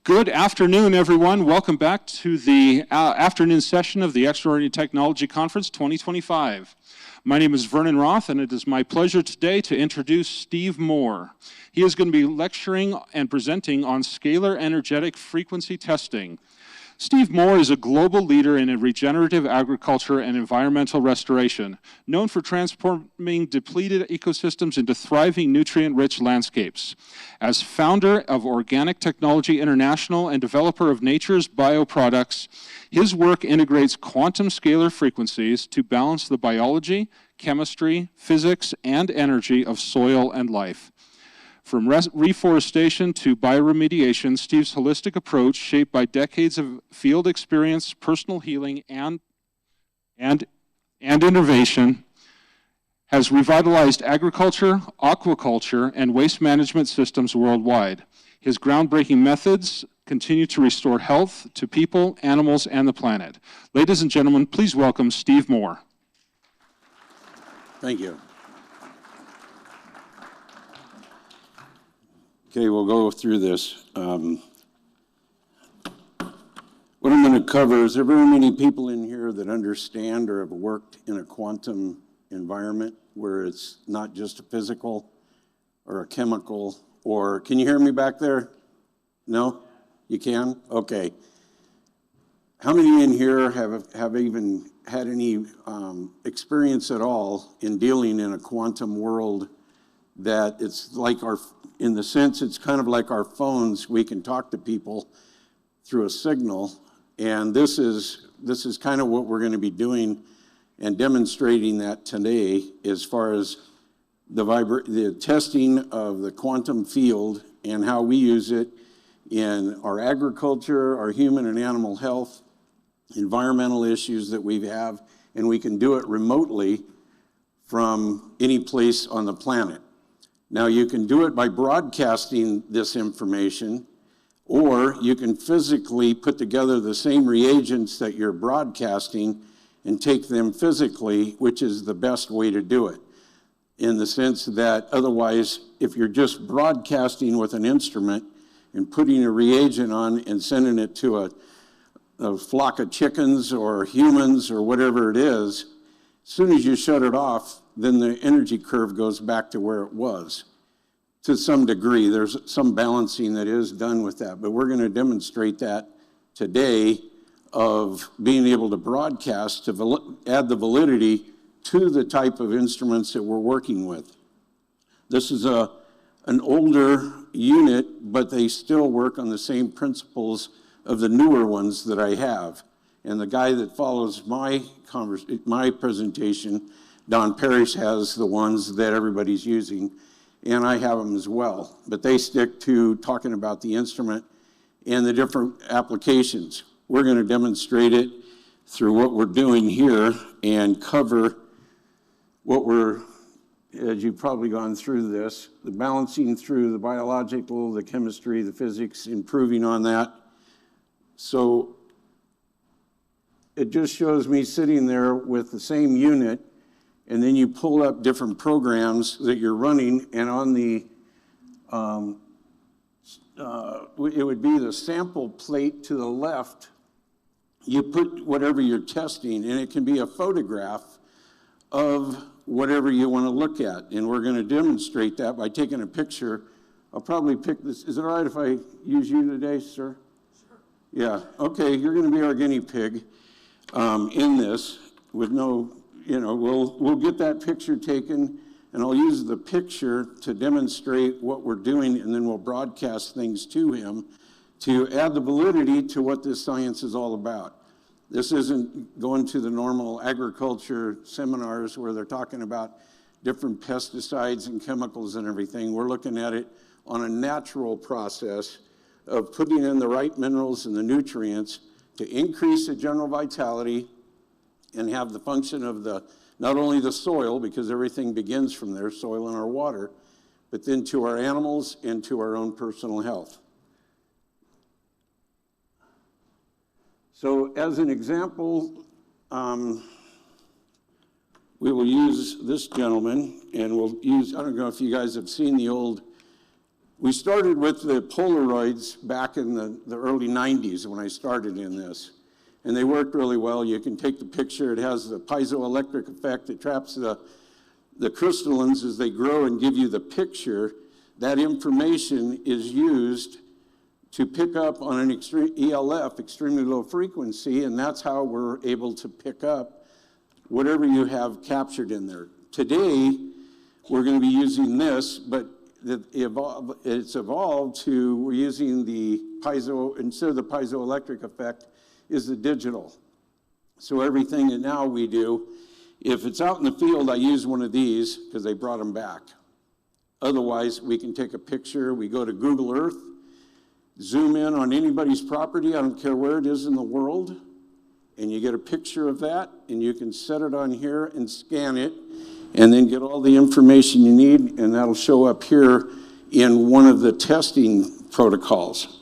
Good afternoon, everyone. Welcome back to the afternoon session of the Extraordinary Technology Conference 2025. My name is Vernon Roth, and it is my pleasure today to introduce Steve Moore. He is going to be lecturing and presenting on scalar energetic frequency testing. Steve Moore is a global leader in regenerative agriculture and environmental restoration, known for transforming depleted ecosystems into thriving, nutrient-rich landscapes. As founder of Organic Technology International and developer of Nature's bioproducts, his work integrates quantum scalar frequencies to balance the biology, chemistry, physics, and energy of soil and life. From reforestation to bioremediation, Steve's holistic approach, shaped by decades of field experience, personal healing, and innovation, has revitalized agriculture, aquaculture, and waste management systems worldwide. His groundbreaking methods continue to restore health to people, animals, and the planet. Ladies and gentlemen, please welcome Steve Moore. Thank you. Okay, we'll go through this. What I'm going to cover is there very many people in here that understand or have worked in a quantum environment where it's not just a physical or a chemical, or can you hear me back there? No? You can? Okay. How many in here have even had any experience at all in dealing in a quantum world that it's like in the sense it's kind of like our phones, we can talk to people through a signal, and this is kind of what we're going to be doing and demonstrating that today as far as the testing of the quantum field and how we use it in our agriculture, our human and animal health, environmental issues that we have, and we can do it remotely from any place on the planet. Now, you can do it by broadcasting this information, or you can physically put together the same reagents that you're broadcasting and take them physically, which is the best way to do it. In the sense that otherwise, if you're just broadcasting with an instrument and putting a reagent on and sending it to a flock of chickens or humans or whatever it is, as soon as you shut it off, then the energy curve goes back to where it was. To some degree, there's some balancing that is done with that, but we're going to demonstrate that today of being able to broadcast to add the validity to the type of instruments that we're working with. This is an older unit, but they still work on the same principles of the newer ones that I have. And the guy that follows my presentation, Don Parrish, has the ones that everybody's using, and I have them as well. But they stick to talking about the instrument and the different applications. We're going to demonstrate it through what we're doing here and cover what as you've probably gone through this, the balancing through the biological, the chemistry, the physics, improving on that. So it just shows me sitting there with the same unit, and then you pull up different programs that you're running, and on the, it would be the sample plate to the left, you put whatever you're testing, and it can be a photograph of whatever you want to look at. And we're going to demonstrate that by taking a picture. I'll probably pick this. Is it all right if I use you today, sir? Sure. Yeah, okay, you're going to be our guinea pig in this with no, we'll get that picture taken, and I'll use the picture to demonstrate what we're doing, and then we'll broadcast things to him to add the validity to what this science is all about. This isn't going to the normal agriculture seminars where they're talking about different pesticides and chemicals and everything. We're looking at it on a natural process of putting in the right minerals and the nutrients to increase the general vitality and have the function of not only the soil, because everything begins from there, soil and our water, but then to our animals and to our own personal health. So as an example, we will use this gentleman, and we'll use, I don't know if you guys have seen the old We started with the Polaroids back in the early 90s when I started in this. And they worked really well. You can take the picture. It has the piezoelectric effect. It traps the crystallines as they grow and give you the picture. That information is used to pick up on an ELF, extremely low frequency, and that's how we're able to pick up whatever you have captured in there. Today, we're going to be using this, but it's evolved to, we're using the piezo, instead of the piezoelectric effect, is the digital. So everything that now we do, if it's out in the field, I use one of these because they brought them back. Otherwise, we can take a picture, we go to Google Earth, zoom in on anybody's property, I don't care where it is in the world, and you get a picture of that, and you can set it on here and scan it, and then get all the information you need, and that'll show up here in one of the testing protocols.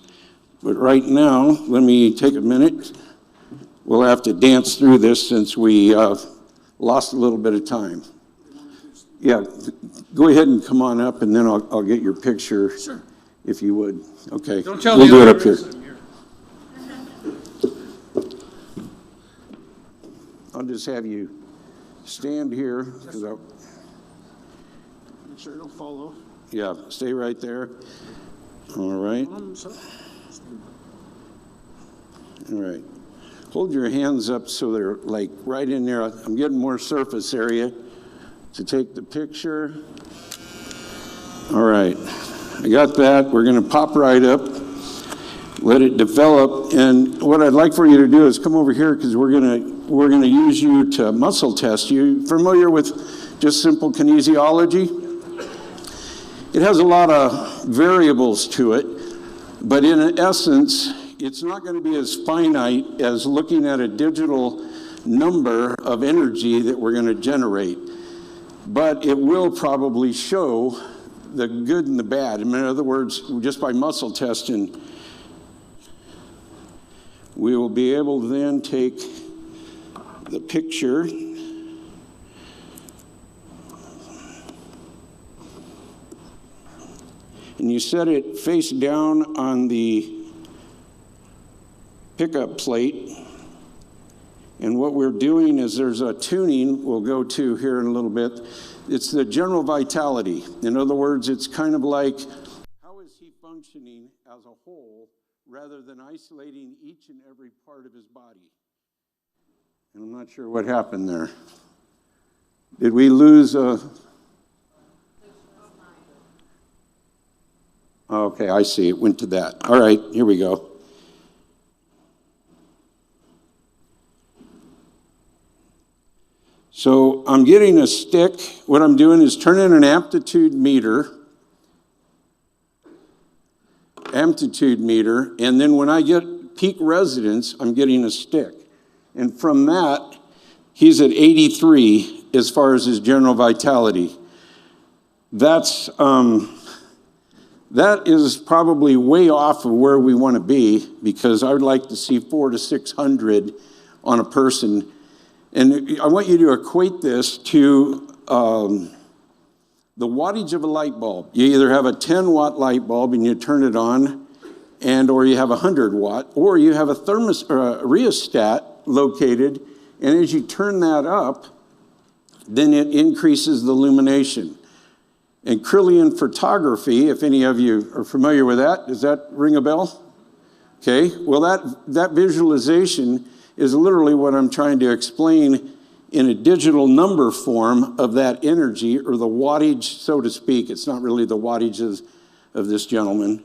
But right now, let me take a minute. We'll have to dance through this since we lost a little bit of time. Yeah, go ahead and come on up, and then I'll get your picture. Sure. If you would. Okay. Don't tell we'll the do it other up here. I'll just have you stand here. Make sure it'll follow. Yeah, stay right there. All right. All right. Hold your hands up so they're like right in there. I'm getting more surface area to take the picture. All right. I got that. We're going to pop right up, let it develop. And what I'd like for you to do is come over here because we're going to use you to muscle test you. Familiar with just simple kinesiology? It has a lot of variables to it, but in essence, it's not going to be as finite as looking at a digital number of energy that we're going to generate. But it will probably show the good and the bad. In other words, just by muscle testing, we will be able to then take the picture and you set it face down on the pickup plate. And what we're doing is there's a tuning we'll go to here in a little bit. It's the general vitality. In other words, it's kind of like, how is he functioning as a whole rather than isolating each and every part of his body? And I'm not sure what happened there. Did we lose a... Okay, I see. It went to that. All right, here we go. So I'm getting a stick. What I'm doing is turning an amplitude meter, and then when I get peak resonance, I'm getting a stick. And from that, he's at 83 as far as his general vitality. That is probably way off of where we want to be, because I would like to see 400 to 600 on a person. And I want you to equate this to the wattage of a light bulb. You either have a 10-watt light bulb and you turn it on, or you have a 100-watt, or you have a rheostat located, and as you turn that up, then it increases the illumination. And Kirlian photography, if any of you are familiar with that, does that ring a bell? Okay, well that visualization is literally what I'm trying to explain in a digital number form of that energy, or the wattage, so to speak. It's not really the wattage of this gentleman.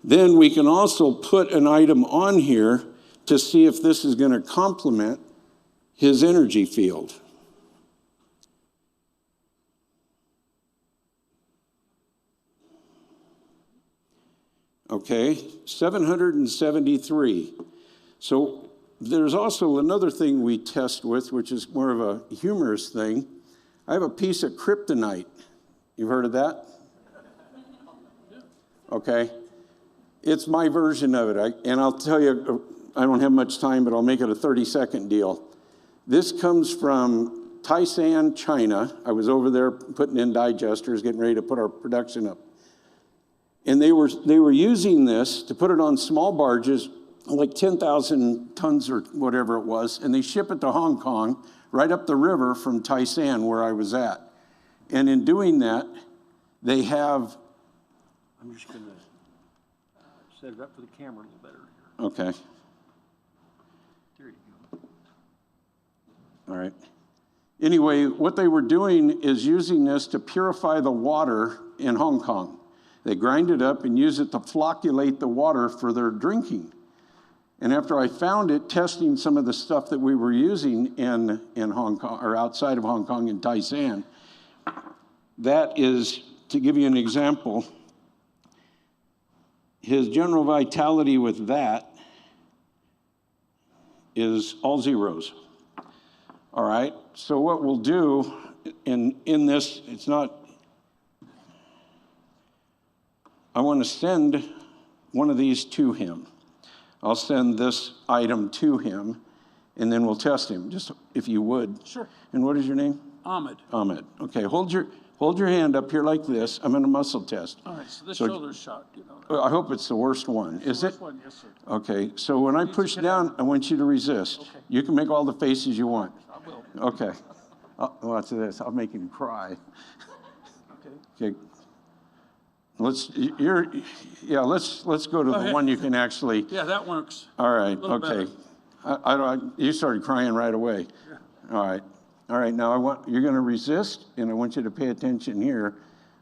Then we can also put an item on here to see if this is going to complement his energy field. Okay, 773. So there's also another thing we test with, which is more of a humorous thing. I have a piece of kryptonite. You've heard of that? Okay. It's my version of it. And I'll tell you, I don't have much time, but I'll make it a 30-second deal. This comes from Taishan, China. I was over there putting in digesters, getting ready to put our production up. And they were using this to put it on small barges, like 10,000 tons or whatever it was, and they ship it to Hong Kong, right up the river from Taisan, where I was at. And in doing that, they have... I'm just going to set it up for the camera a little better here. Okay. There you go. All right. Anyway, what they were doing is using this to purify the water in Hong Kong. They grind it up and use it to flocculate the water for their drinking. And after I found it, testing some of the stuff that we were using in Hong Kong, or outside of Hong Kong in Taisan, that is, to give you an example, his general vitality with that is all zeros. All right, so what we'll do in this, it's not, I want to send one of these to him. I'll send this item to him, and then we'll test him, just if you would. Sure. And what is your name? Ahmed. Ahmed. Okay, hold your hand up here like this. I'm in a muscle test. All right, so this shoulder's shot, you know. I hope it's the worst one. Is it? First one, yes, sir. Okay, so when I push down, I want you to resist. Okay. You can make all the faces you want. I will. Okay. Watch this. I'll make him cry. Okay. Okay. Let's go to the one you can actually. Yeah, that works. All right. A little Okay. better. You started crying right away. Yeah. All right. All right. Now you're going to resist, and I want you to pay attention here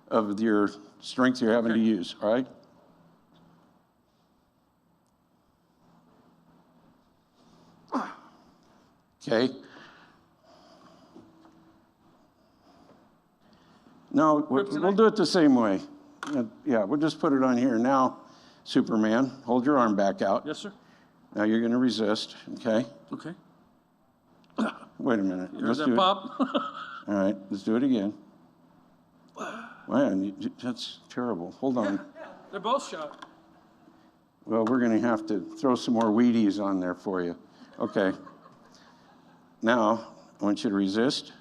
of your strength you're having to use. All right. Okay. No, we'll do it the same way. Yeah, we'll just put it on here. Now, Superman, hold your arm back out. Yes, sir. Now you're going to resist, okay? Okay. Wait a minute. Here's that pop. All right, let's do it again. Man, that's terrible. Hold on. They're both shot. Well, we're going to have to throw some more Wheaties on there for you. Okay. Now, I want you to resist.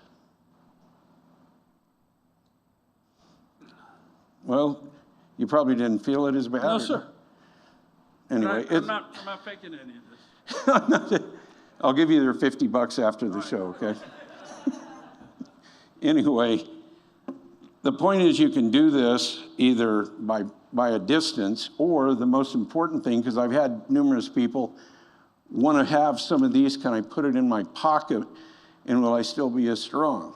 Well, you probably didn't feel it as bad. No, sir. Anyway, I'm not faking any of this. I'll give you your $50 after the show, okay? Anyway, the point is you can do this either by a distance, or the most important thing, because I've had numerous people want to have some of these, can I put it in my pocket, and will I still be as strong?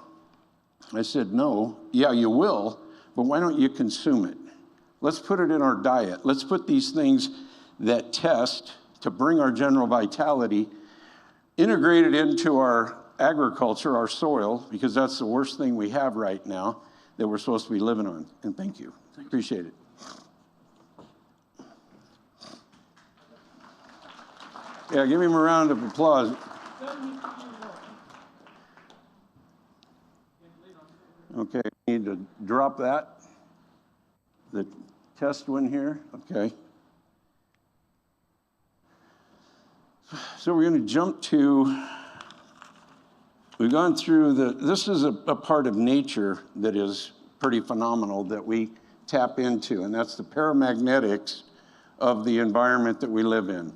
I said, no. Yeah, you will, but why don't you consume it? Let's put it in our diet. Let's put these things that test to bring our general vitality integrated into our agriculture, our soil, because that's the worst thing we have right now that we're supposed to be living on. And thank you. Appreciate it. Yeah, give him a round of applause. Okay, need to drop that. The test one here, okay. So we're going to jump to, we've gone through this is a part of nature that is pretty phenomenal that we tap into, and that's the paramagnetics of the environment that we live in.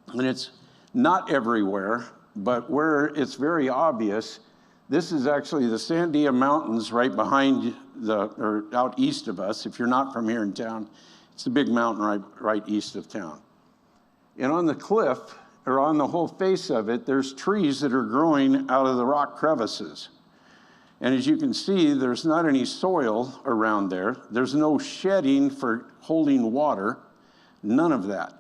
And it's not everywhere, but where it's very obvious, this is actually the Sandia Mountains right behind or out east of us. If you're not from here in town, it's the big mountain right east of town. And on the cliff, or on the whole face of it, there's trees that are growing out of the rock crevices. And as you can see, there's not any soil around there. There's no shedding for holding water, none of that.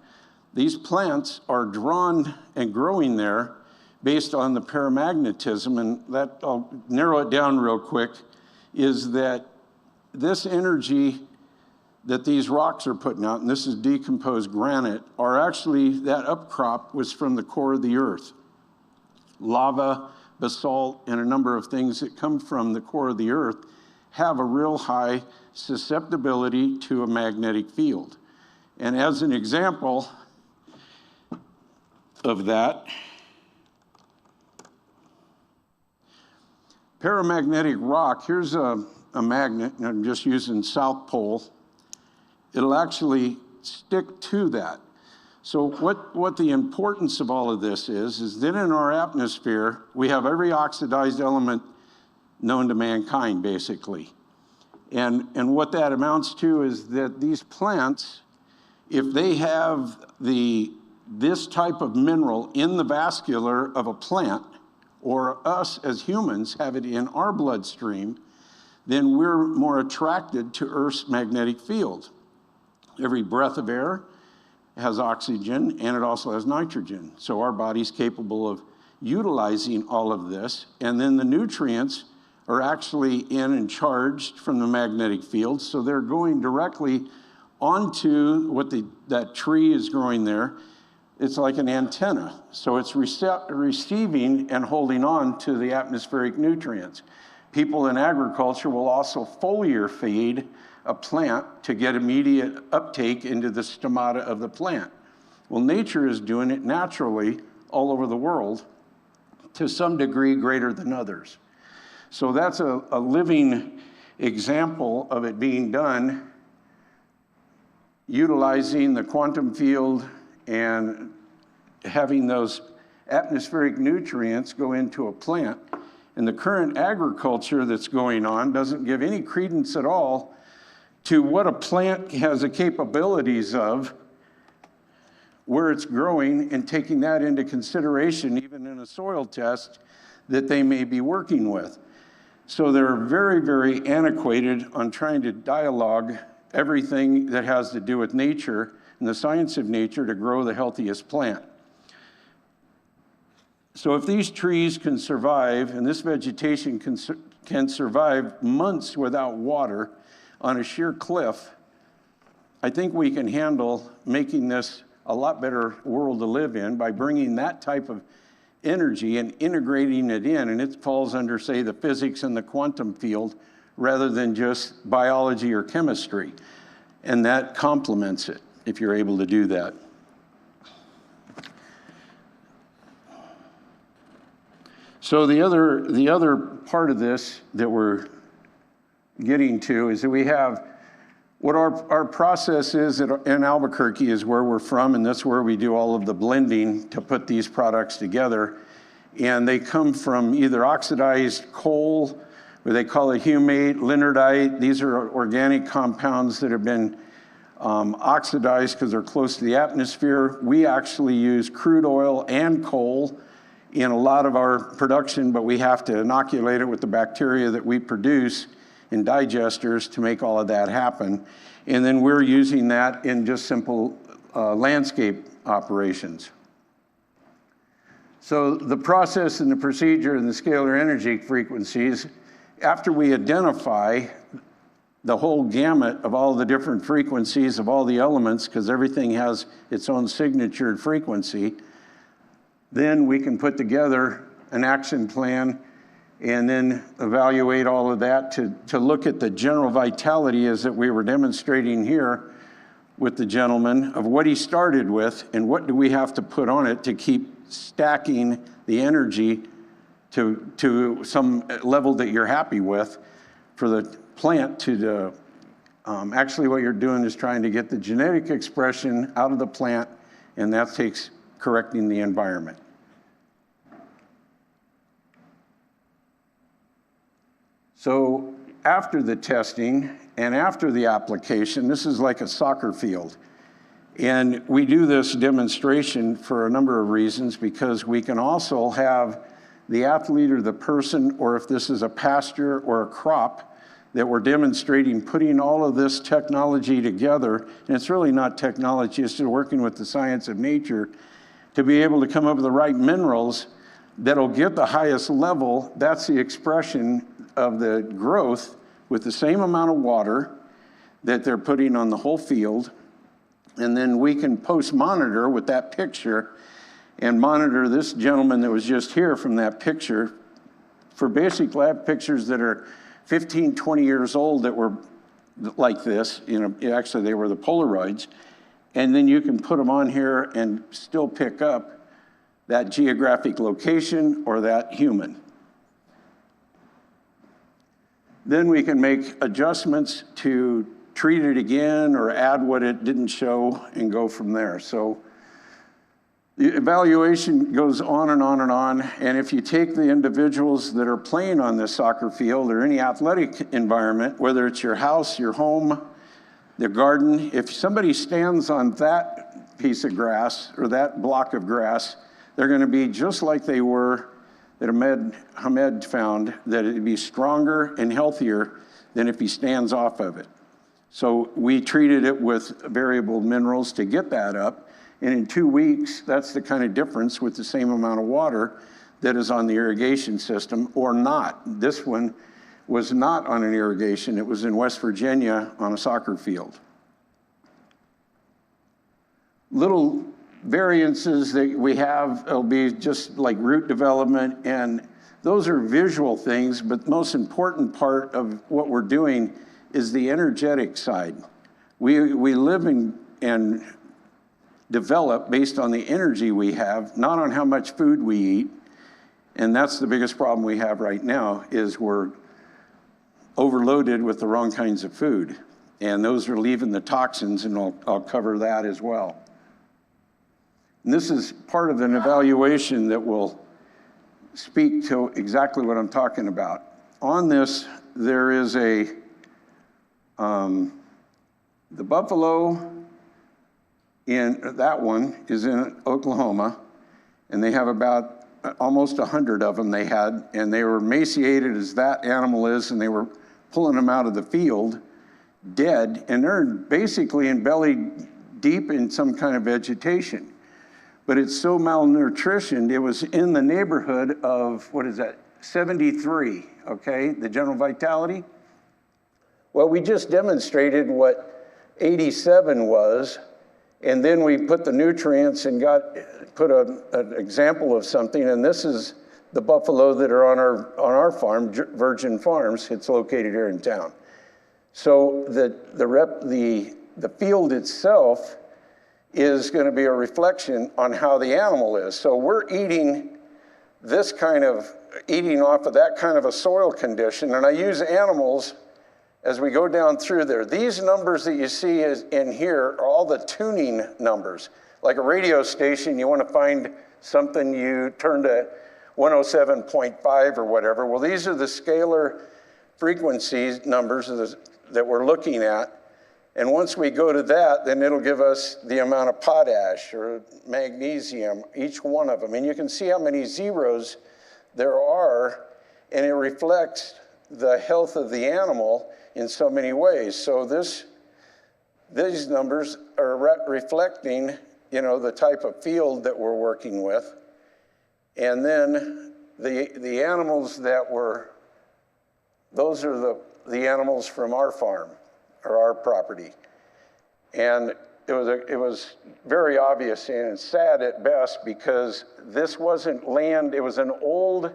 These plants are drawn and growing there based on the paramagnetism, and that, I'll narrow it down real quick, is that this energy that these rocks are putting out, and this is decomposed granite, are actually, that upcrop was from the core of the earth. Lava, basalt, and a number of things that come from the core of the earth have a real high susceptibility to a magnetic field. And as an example of that, paramagnetic rock, here's a magnet, and I'm just using South Pole, it'll actually stick to that. So what the importance of all of this is that in our atmosphere, we have every oxidized element known to mankind, basically. And what that amounts to is that these plants, if they have this type of mineral in the vascular of a plant, or us as humans have it in our bloodstream, then we're more attracted to Earth's magnetic field. Every breath of air has oxygen, and it also has nitrogen. So our body's capable of utilizing all of this, and then the nutrients are actually in and charged from the magnetic field, so they're going directly onto what that tree is growing there. It's like an antenna, so it's receiving and holding on to the atmospheric nutrients. People in agriculture will also foliar feed a plant to get immediate uptake into the stomata of the plant. Well, nature is doing it naturally all over the world, to some degree greater than others. So that's a living example of it being done, utilizing the quantum field and having those atmospheric nutrients go into a plant. And the current agriculture that's going on doesn't give any credence at all to what a plant has the capabilities of, where it's growing, and taking that into consideration, even in a soil test that they may be working with. So they're very, very antiquated on trying to dialogue everything that has to do with nature and the science of nature to grow the healthiest plant. So if these trees can survive, and this vegetation can survive months without water on a sheer cliff, I think we can handle making this a lot better world to live in by bringing that type of energy and integrating it in, and it falls under, say, the physics and the quantum field rather than just biology or chemistry. And that complements it if you're able to do that. So the other part of this that we're getting to is that we have what our process is in Albuquerque, is where we're from, and that's where we do all of the blending to put these products together. And they come from either oxidized coal, or they call it humate, lignardite. These are organic compounds that have been oxidized because they're close to the atmosphere. We actually use crude oil and coal in a lot of our production, but we have to inoculate it with the bacteria that we produce in digesters to make all of that happen. And then we're using that in just simple landscape operations. So the process and the procedure and the scalar energy frequencies, after we identify the whole gamut of all the different frequencies of all the elements, because everything has its own signatured frequency, then we can put together an action plan and then evaluate all of that to look at the general vitality, as that we were demonstrating here with the gentleman, of what he started with and what do we have to put on it to keep stacking the energy to some level that you're happy with for the plant to actually what you're doing is trying to get the genetic expression out of the plant, and that takes correcting the environment. So after the testing and after the application, this is like a soccer field. And we do this demonstration for a number of reasons, because we can also have the athlete or the person, or if this is a pasture or a crop, that we're demonstrating putting all of this technology together. And it's really not technology, it's just working with the science of nature to be able to come up with the right minerals that'll get the highest level. That's the expression of the growth with the same amount of water that they're putting on the whole field. And then we can post-monitor with that picture and monitor this gentleman that was just here from that picture for basic lab pictures that are 15, 20 years old that were like this. You know, actually they were the Polaroids. And then you can put them on here and still pick up that geographic location or that human. Then we can make adjustments to treat it again or add what it didn't show and go from there. So the evaluation goes on and on and on. And if you take the individuals that are playing on this soccer field or any athletic environment, whether it's your house, your home, the garden, if somebody stands on that piece of grass or that block of grass, they're going to be just like they were that Hamed found, that it'd be stronger and healthier than if he stands off of it. So we treated it with variable minerals to get that up. And in 2 weeks, that's the kind of difference with the same amount of water that is on the irrigation system or not. This one was not on an irrigation. It was in West Virginia on a soccer field. Little variances that we have will be just like root development, and those are visual things, but the most important part of what we're doing is the energetic side. We live and develop based on the energy we have, not on how much food we eat. And that's the biggest problem we have right now, is we're overloaded with the wrong kinds of food. And those are leaving the toxins, and I'll cover that as well. And this is part of an evaluation that will speak to exactly what I'm talking about. On this, there is the buffalo in that one is in Oklahoma, and they have about almost 100 of them they had, and they were emaciated as that animal is, and they were pulling them out of the field dead, and they're basically in belly deep in some kind of vegetation. But it's so malnutritioned, it was in the neighborhood of, 73, okay, the general vitality? Well, we just demonstrated what 87 was, and then we put the nutrients and put an example of something, and this is the buffalo that are on our farm, Virgin Farms. It's located here in town. So the field itself is going to be a reflection on how the animal is. So we're eating off of that kind of a soil condition, and I use animals as we go down through there. These numbers that you see in here are all the tuning numbers. Like a radio station, you want to find something, you turn to 107.5 or whatever. Well, these are the scalar frequencies numbers that we're looking at. And once we go to that, then it'll give us the amount of potash or magnesium, each one of them. And you can see how many zeros there are, and it reflects the health of the animal in so many ways. So these numbers are reflecting, the type of field that we're working with. And then the animals those are the animals from our farm or our property. And it was very obvious, and it's sad at best, because this wasn't land, it was an old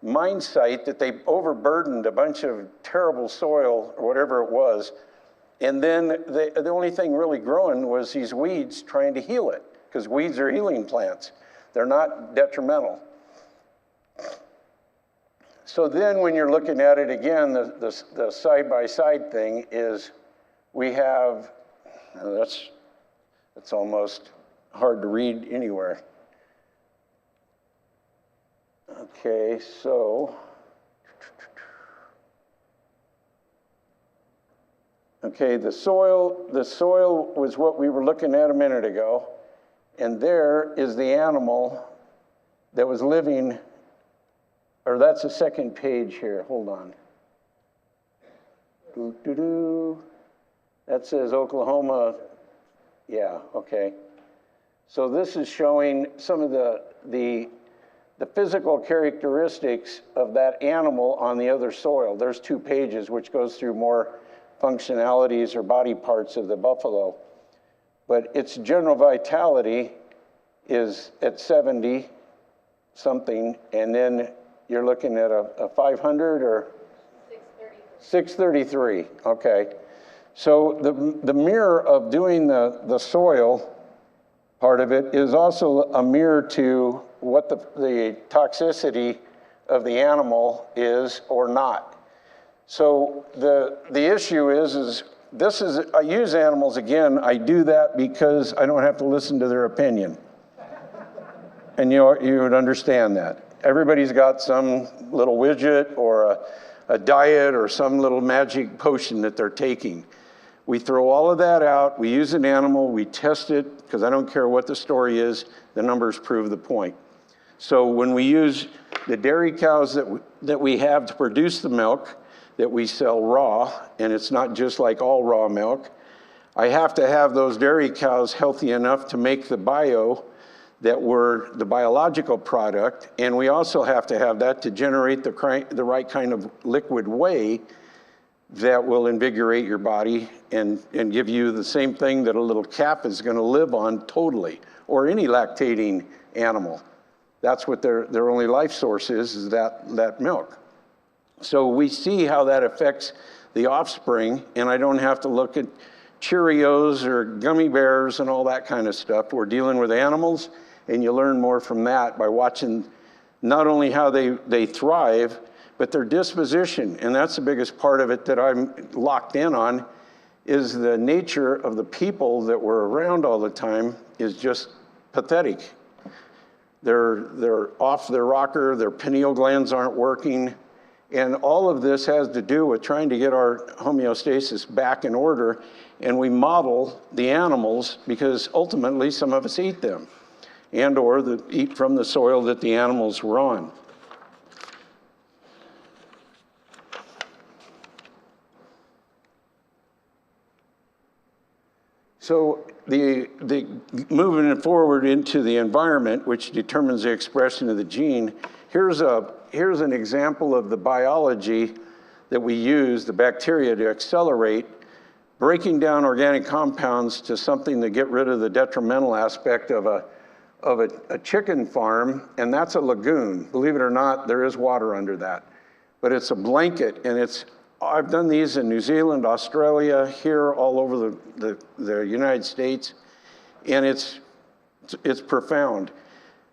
mine site that they overburdened a bunch of terrible soil or whatever it was. And then the only thing really growing was these weeds trying to heal it, because weeds are healing plants. They're not detrimental. So then when you're looking at it again, the side-by-side thing is we have, that's almost hard to read anywhere. Okay, so, the soil was what we were looking at a minute ago, and there is the animal that was living, or that's the second page here, hold on. That says Oklahoma, yeah, okay. So this is showing some of the physical characteristics of that animal on the other soil. There's 2 pages, which goes through more functionalities or body parts of the buffalo. But its general vitality is at 70 something, and then you're looking at a 500 or 633, okay. So the mirror of doing the soil part of it is also a mirror to what the toxicity of the animal is or not. So the issue is I use animals again. I do that because I don't have to listen to their opinion. And you would understand that. Everybody's got some little widget or a diet or some little magic potion that they're taking. We throw all of that out. We use an animal. We test it because I don't care what the story is. The numbers prove the point. So when we use the dairy cows that we have to produce the milk that we sell raw, and it's not just like all raw milk, I have to have those dairy cows healthy enough to make the bio that were the biological product, and we also have to have that to generate the right kind of liquid whey that will invigorate your body and give you the same thing that a little calf is gonna live on totally, or any lactating animal. That's what their only life source is that milk. So we see how that affects the offspring, and I don't have to look at Cheerios or gummy bears and all that kind of stuff. We're dealing with animals, and you learn more from that by watching not only how they thrive, but their disposition. And that's the biggest part of it that I'm locked in on, is the nature of the people that were around all the time is just pathetic. They're off their rocker, their pineal glands aren't working, and all of this has to do with trying to get our homeostasis back in order, and we model the animals because ultimately some of us eat them, and or eat from the soil that the animals were on. So the moving forward into the environment, which determines the expression of the gene, here's an example of the biology that we use, the bacteria, to accelerate breaking down organic compounds to something to get rid of the detrimental aspect of a chicken farm, and that's a lagoon. Believe it or not, there is water under that. But it's a blanket, and I've done these in New Zealand, Australia, here, all over the United States, and it's profound.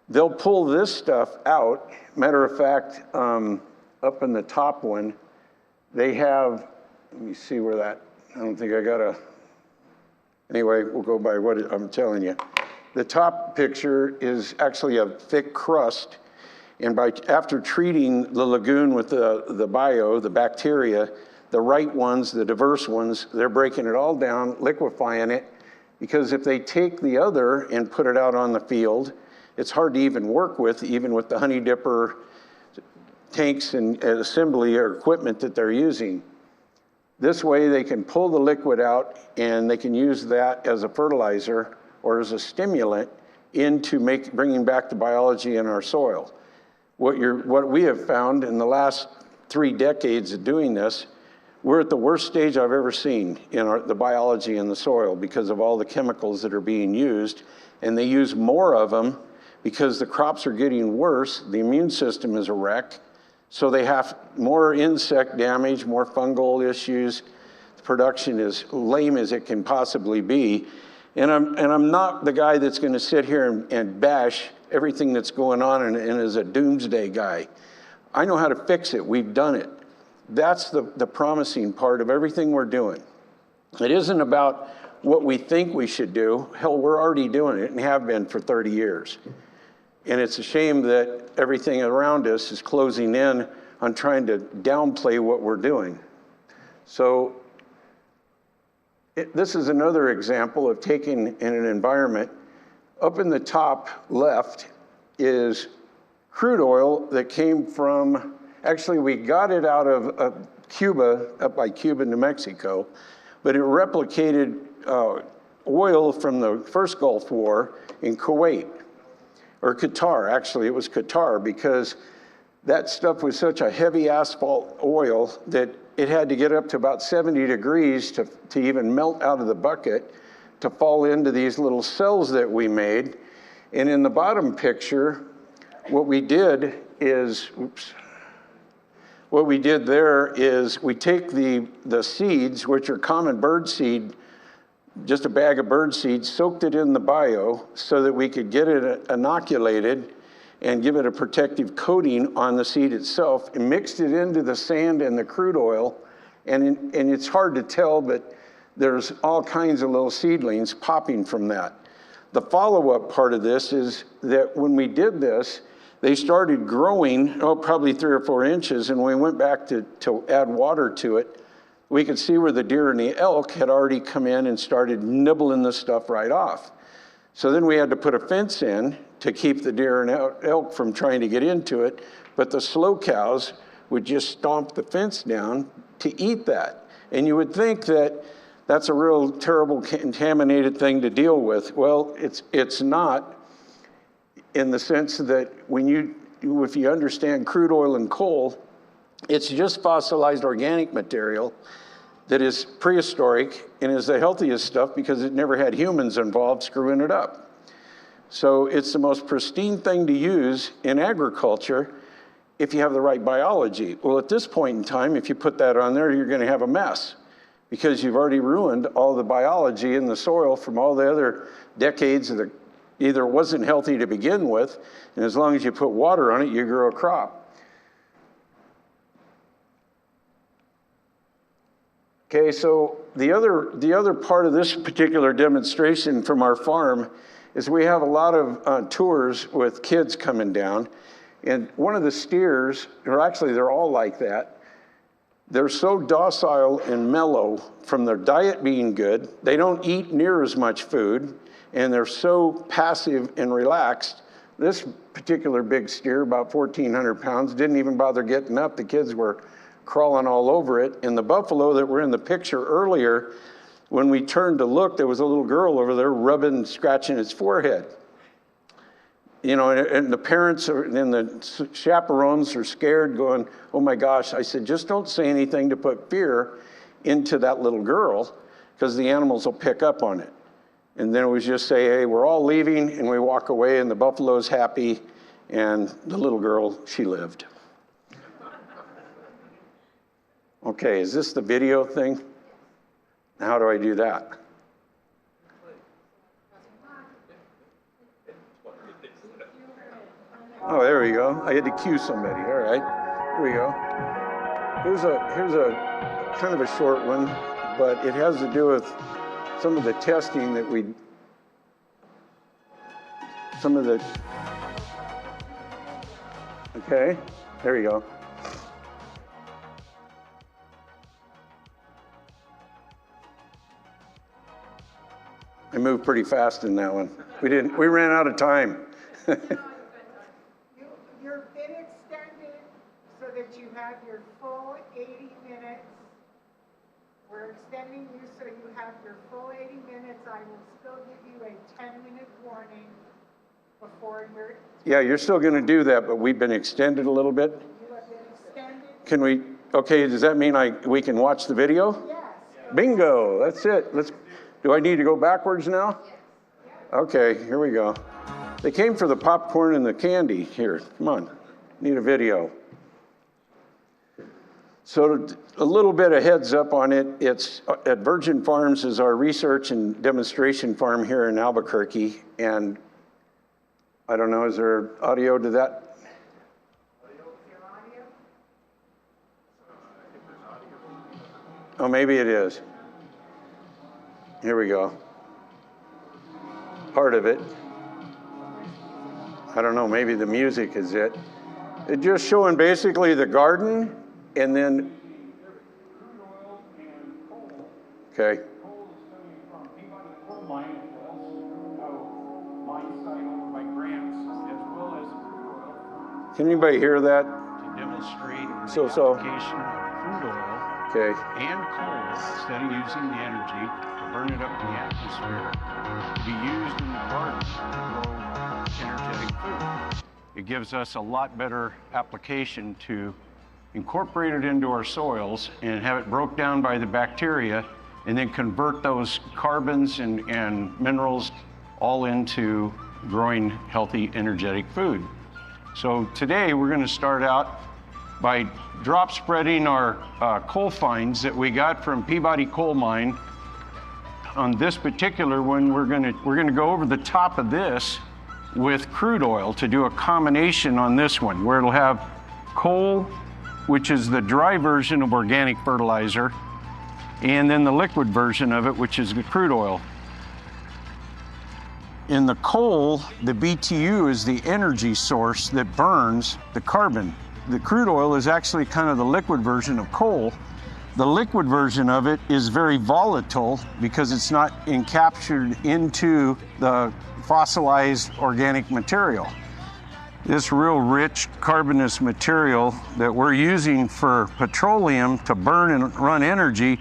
They'll pull this stuff out. Matter of fact, up in the top one, they have, let me see where that, I don't think I got anyway, we'll go by what I'm telling you. The top picture is actually a thick crust, and after treating the lagoon with the bio, the bacteria, the right ones, the diverse ones, they're breaking it all down, liquefying it, because if they take the other and put it out on the field, it's hard to even work with, even with the honey dipper tanks and assembly or equipment that they're using. This way they can pull the liquid out and they can use that as a fertilizer or as a stimulant into bringing back the biology in our soil. What we have found in the last 3 decades of doing this, we're at the worst stage I've ever seen in the biology in the soil because of all the chemicals that are being used, and they use more of them because the crops are getting worse, the immune system is a wreck, so they have more insect damage, more fungal issues. The production is lame as it can possibly be. And I'm not the guy that's gonna sit here and bash everything that's going on and is a doomsday guy. I know how to fix it, we've done it. That's the promising part of everything we're doing. It isn't about what we think we should do. Hell, we're already doing it and have been for 30 years. And it's a shame that everything around us is closing in on trying to downplay what we're doing. So this is another example of taking in an environment. Up in the top left is crude oil that came from, actually we got it out of Cuba, up by Cuba, New Mexico, but it replicated oil from the first Gulf War in Kuwait, or Qatar, actually it was Qatar, because that stuff was such a heavy asphalt oil that it had to get up to about 70 degrees to even melt out of the bucket to fall into these little cells that we made. And in the bottom picture, what we did is, what we did there is we take the seeds, which are common bird seed, just a bag of bird seed, soaked it in the bio so that we could get it inoculated and give it a protective coating on the seed itself, and mixed it into the sand and the crude oil. And it's hard to tell, but there's all kinds of little seedlings popping from that. The follow-up part of this is that when we did this, they started growing, probably 3 or 4 inches, and when we went back to add water to it, we could see where the deer and the elk had already come in and started nibbling the stuff right off. So then we had to put a fence in to keep the deer and elk from trying to get into it, but the slow cows would just stomp the fence down to eat that. And you would think that that's a real terrible contaminated thing to deal with. Well, it's not, in the sense that if you understand crude oil and coal, it's just fossilized organic material that is prehistoric and is the healthiest stuff because it never had humans involved screwing it up. So it's the most pristine thing to use in agriculture if you have the right biology. Well, at this point in time, if you put that on there, you're going to have a mess because you've already ruined all the biology in the soil from all the other decades that either wasn't healthy to begin with, and as long as you put water on it, you grow a crop. Okay, so the other part of this particular demonstration from our farm is we have a lot of tours with kids coming down, and one of the steers, or actually they're all like that, they're so docile and mellow from their diet being good, they don't eat near as much food, and they're so passive and relaxed. This particular big steer, about 1,400 pounds, didn't even bother getting up. The kids were crawling all over it. And the buffalo that were in the picture earlier, when we turned to look, there was a little girl over there rubbing, scratching its forehead. You know, and the parents and the chaperones are scared, going, oh my gosh. I said, just don't say anything to put fear into that little girl, because the animals will pick up on it. And then we just say, hey, we're all leaving, and we walk away, and the buffalo's happy, and the little girl, she lived. Okay, is this the video thing? How do I do that? Oh, there we go. I had to cue somebody. All right, here we go. Here's a kind of a short one, but it has to do with some of the testing that okay, there you go. I moved pretty fast in that one. We ran out of time. You're been extended so that you have your full 80 minutes. We're extending you so you have your full 80 minutes. I will still give you a 10-minute warning before you're... Yeah, you're still going to do that, but we've been extended a little bit. You have been extended? Can we, okay, does that mean we can watch the video? Yes. Bingo, that's it. Do I need to go backwards now? Yes. Okay, here we go. They came for the popcorn and the candy. Here, come on, need a video. So a little bit of heads up on it. It's at Virgin Farms is our research and demonstration farm here in Albuquerque. And I don't know, is there audio to that? Oh, maybe it is. Here we go. Part of it. I don't know, maybe the music is it. It's just showing basically the garden and then, okay. Can anybody hear that? To demonstrate So. application of crude oil Okay. and coal instead of using the energy to burn it up in the atmosphere to be used in the garden to grow energetic food. It gives us a lot better application to incorporate it into our soils and have it broke down by the bacteria and then convert those carbons and minerals all into growing healthy, energetic food. So today we're going to start out by drop spreading our coal fines that we got from Peabody Coal Mine. On this particular one, we're going to go over the top of this with crude oil to do a combination on this one, where it'll have coal, which is the dry version of organic fertilizer, and then the liquid version of it, which is the crude oil. In the coal, the BTU is the energy source that burns the carbon. The crude oil is actually kind of the liquid version of coal. The liquid version of it is very volatile because it's not encaptured into the fossilized organic material. This real rich carbonous material that we're using for petroleum to burn and run energy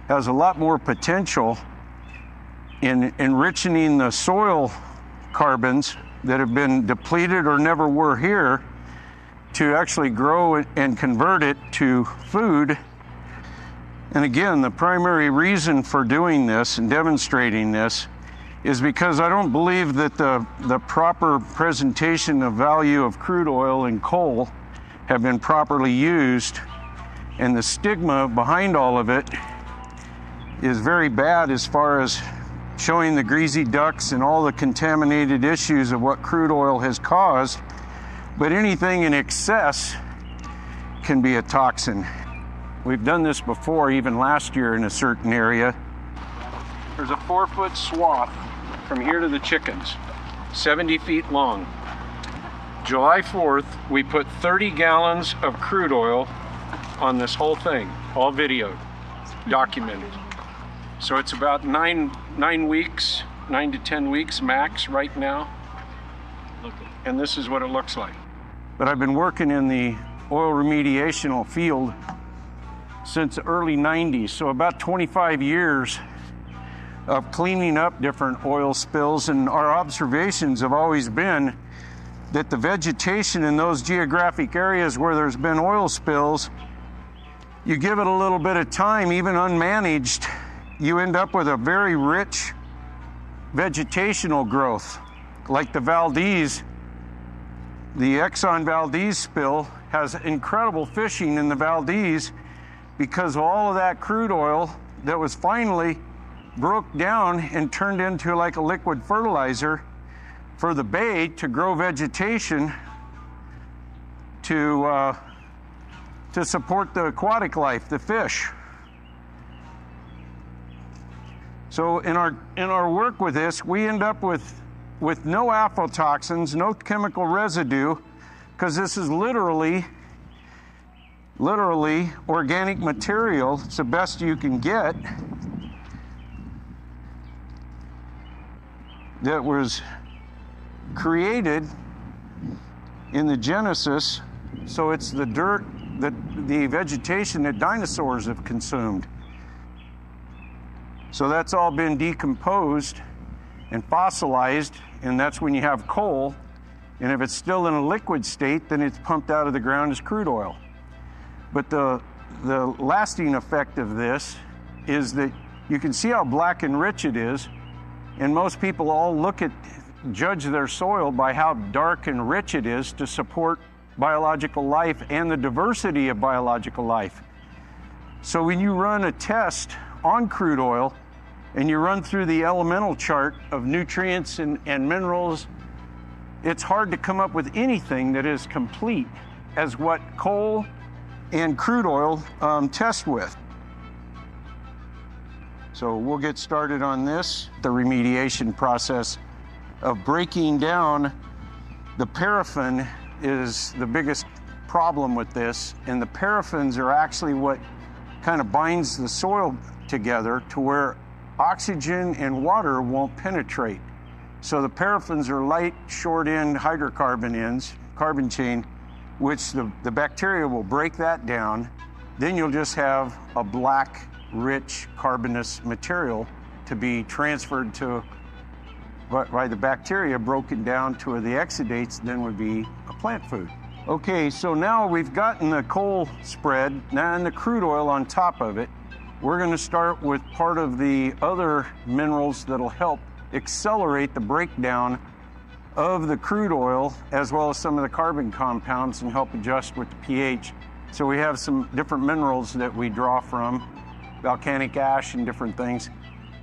has a lot more potential in enriching the soil carbons that have been depleted or never were here to actually grow it and convert it to food. And again, the primary reason for doing this and demonstrating this is because I don't believe that the proper presentation of value of crude oil and coal have been properly used, and the stigma behind all of it is very bad as far as showing the greasy ducks and all the contaminated issues of what crude oil has caused. But anything in excess can be a toxin. We've done this before, even last year in a certain area. There's a 4-foot swath from here to the chickens, 70 feet long. July 4th, we put 30 gallons of crude oil on this whole thing, all videoed, documented. So it's about 9 to 10 weeks max right now. And this is what it looks like. But I've been working in the oil remediational field since the early 90s, so about 25 years of cleaning up different oil spills, and our observations have always been that the vegetation in those geographic areas where there's been oil spills, you give it a little bit of time, even unmanaged, you end up with a very rich vegetational growth. Like the Valdez, the Exxon Valdez spill has incredible fishing in the Valdez because all of that crude oil that was finally broke down and turned into like a liquid fertilizer for the bay to grow vegetation to support the aquatic life, the fish. So in our work with this, we end up with no aflatoxins, no chemical residue, because this is literally organic material. It's the best you can get that was created in the Genesis. So it's the dirt, the vegetation that dinosaurs have consumed. So that's all been decomposed and fossilized, and that's when you have coal. And if it's still in a liquid state, then it's pumped out of the ground as crude oil. But the lasting effect of this is that you can see how black and rich it is, and most people all judge their soil by how dark and rich it is to support biological life and the diversity of biological life. So when you run a test on crude oil and you run through the elemental chart of nutrients and minerals, it's hard to come up with anything that is complete as what coal and crude oil test with. So we'll get started on this, the remediation process of breaking down. The paraffin is the biggest problem with this, and the paraffins are actually what kind of binds the soil together to where oxygen and water won't penetrate. So the paraffins are light, short-end hydrocarbon ends, carbon chain, which the bacteria will break that down. Then you'll just have a black, rich, carbonous material to be transferred to, by the bacteria, broken down to where the exudates then would be a plant food. Okay, so now we've gotten the coal spread, now and the crude oil on top of it. We're going to start with part of the other minerals that'll help accelerate the breakdown of the crude oil, as well as some of the carbon compounds, and help adjust with the pH. So we have some different minerals that we draw from, volcanic ash and different things.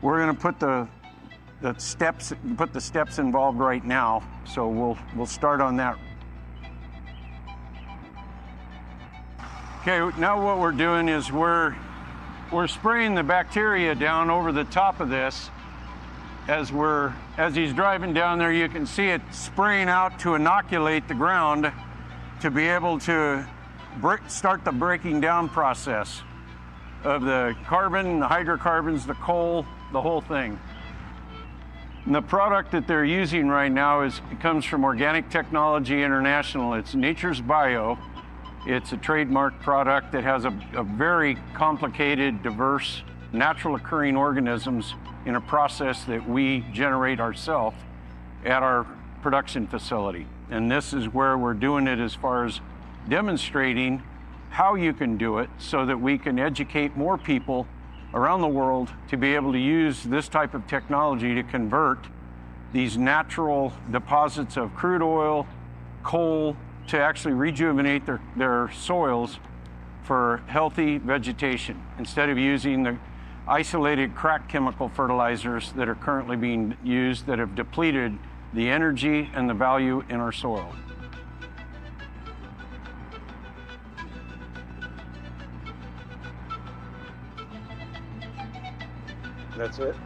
We're going to put the steps involved right now, so we'll start on that. Okay, now what we're doing is we're we're spraying the bacteria down over the top of this. As he's driving down there, you can see it spraying out to inoculate the ground to be able to start the breaking down process of the carbon, the hydrocarbons, the coal, the whole thing. And the product that they're using right now it comes from Organic Technology International. It's Nature's Bio. It's a trademark product that has a very complicated, diverse, natural occurring organisms in a process that we generate ourselves at our production facility. And this is where we're doing it as far as demonstrating how you can do it so that we can educate more people around the world to be able to use this type of technology to convert these natural deposits of crude oil, coal, to actually rejuvenate their soils for healthy vegetation instead of using the isolated crack chemical fertilizers that are currently being used that have depleted the energy and the value in our soil. That's it?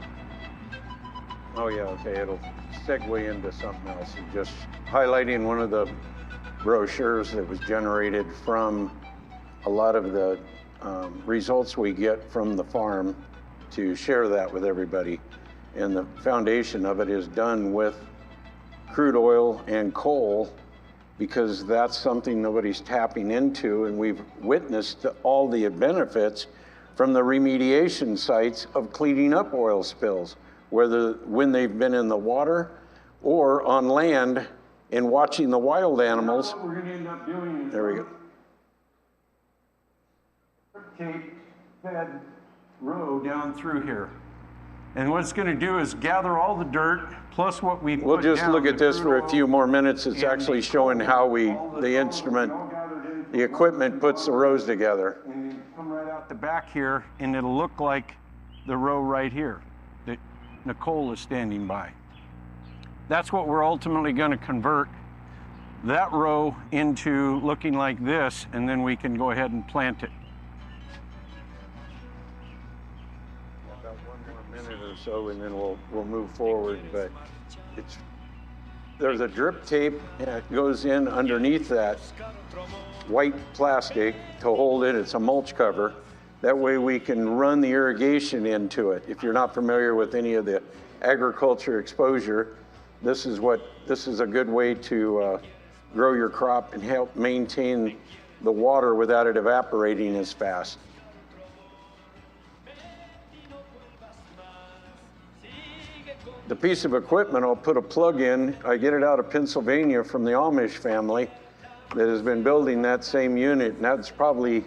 Oh yeah, okay, it'll segue into something else. And just highlighting one of the brochures that was generated from a lot of the results we get from the farm to share that with everybody. And the foundation of it is done with crude oil and coal because that's something nobody's tapping into, and we've witnessed all the benefits from the remediation sites of cleaning up oil spills, whether when they've been in the water or on land and watching the wild animals. What we're going to end up doing is There we go. tape fed Row down through here. And what it's going to do is gather all the dirt plus what we We'll put just down, look the at this crude for a oil, few more minutes. It's and actually showing how the instrument, the equipment puts the rows together. and then come right out the back here, and it'll look like the row right here that Nicole is standing by. That's what we're ultimately going to convert that row into looking like this, and then we can go ahead and plant it. About one more minute or so, and then we'll move forward. But there's a drip tape that goes in underneath that white plastic to hold it. It's a mulch cover. That way we can run the irrigation into it. If you're not familiar with any of the agriculture exposure, this is a good way to grow your crop and help maintain the water without it evaporating as fast. The piece of equipment, I'll put a plug in. I get it out of Pennsylvania from the Amish family that has been building that same unit, and that's probably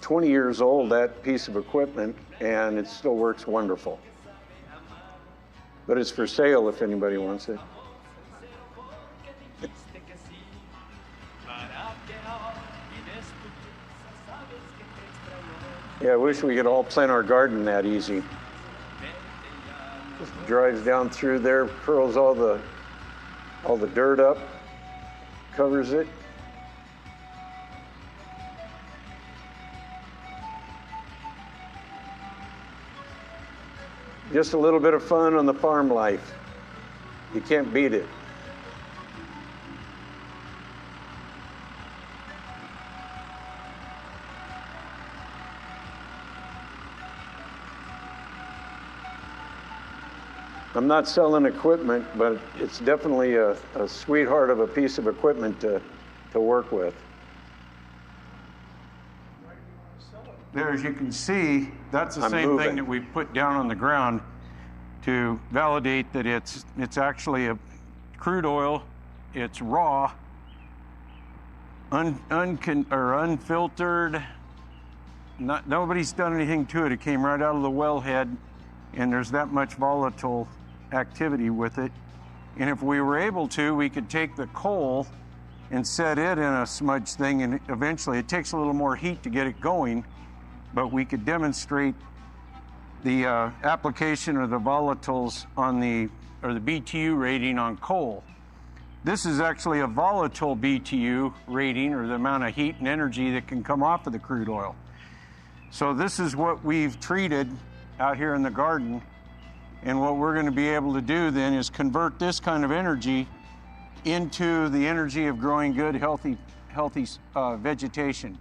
20 years old, that piece of equipment, and it still works wonderful. But it's for sale if anybody wants it. Yeah, I wish we could all plant our garden that easy. Just drives down through there, curls all the dirt up, covers it. Just a little bit of fun on the farm life. You can't beat it. I'm not selling equipment, but it's definitely a sweetheart of a piece of equipment to work with. There, as you can see, that's the I'm same moving. thing that we put down on the ground to validate that it's actually a crude oil. It's raw, unfiltered. Nobody's done anything to it. It came right out of the wellhead, and there's that much volatile activity with it. And if we were able to, we could take the coal and set it in a smudge thing, and eventually it takes a little more heat to get it going, but we could demonstrate the application of the volatiles on the BTU rating on coal. This is actually a volatile BTU rating, or the amount of heat and energy that can come off of the crude oil. So this is what we've treated out here in the garden. And what we're going to be able to do then is convert this kind of energy into the energy of growing good, healthy vegetation.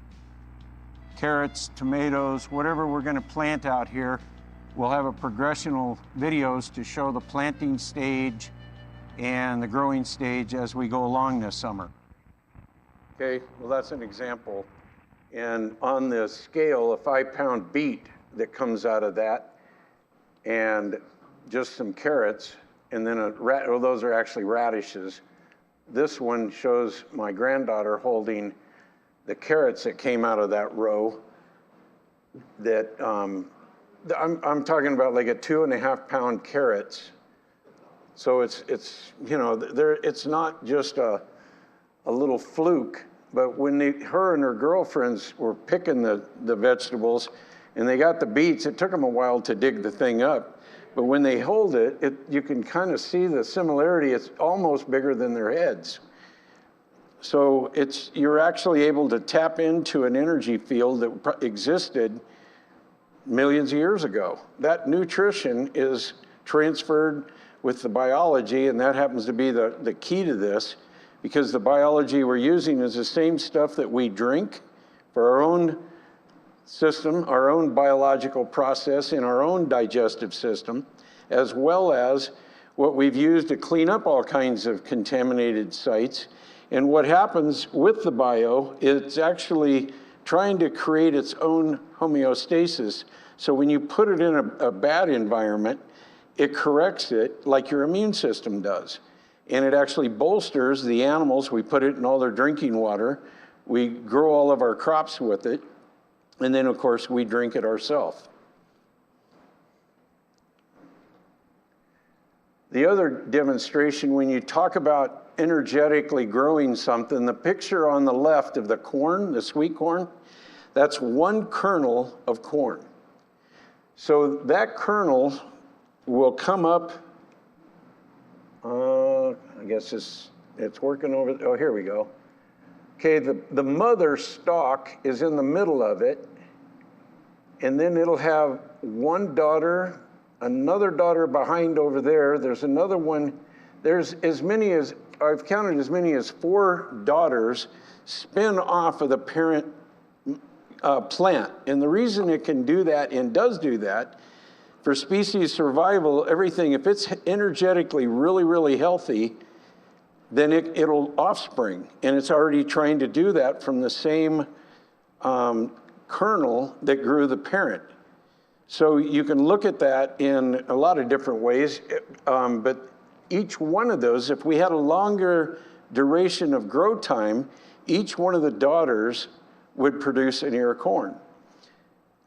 Carrots, tomatoes, whatever we're going to plant out here. We'll have a progressional videos to show the planting stage and the growing stage as we go along this summer. Okay, well that's an example. And on the scale, a 5-pound beet that comes out of that, and just some carrots, and then those are actually radishes. This one shows my granddaughter holding the carrots that came out of that row. That I'm talking about like a 2.5-pound carrots. So it's you know, it's not just a little fluke. But when her and her girlfriends were picking the vegetables and they got the beets, it took them a while to dig the thing up. But when they hold it, you can kind of see the similarity. It's almost bigger than their heads. So you're actually able to tap into an energy field that existed millions of years ago. That nutrition is transferred with the biology, and that happens to be the key to this. Because the biology we're using is the same stuff that we drink for our own system, our own biological process in our own digestive system, as well as what we've used to clean up all kinds of contaminated sites. And what happens with the bio, it's actually trying to create its own homeostasis. So when you put it in a bad environment, it corrects it like your immune system does. And it actually bolsters the animals. We put it in all their drinking water. We grow all of our crops with it. And then, of course, we drink it ourselves. The other demonstration, when you talk about energetically growing something, the picture on the left of the corn, the sweet corn, that's one kernel of corn. So that kernel will come up. I guess it's working over. Oh, here we go. Okay, the mother stalk is in the middle of it, and then it'll have one daughter, another daughter behind over there. There's another one. There's as many as, I've counted as many as 4 daughters spin off of the parent plant. And the reason it can do that and does do that, for species survival, everything, if it's energetically really, really healthy, then it'll offspring. And it's already trying to do that from the same kernel that grew the parent. So you can look at that in a lot of different ways, but each one of those, if we had a longer duration of grow time, each one of the daughters would produce an ear of corn.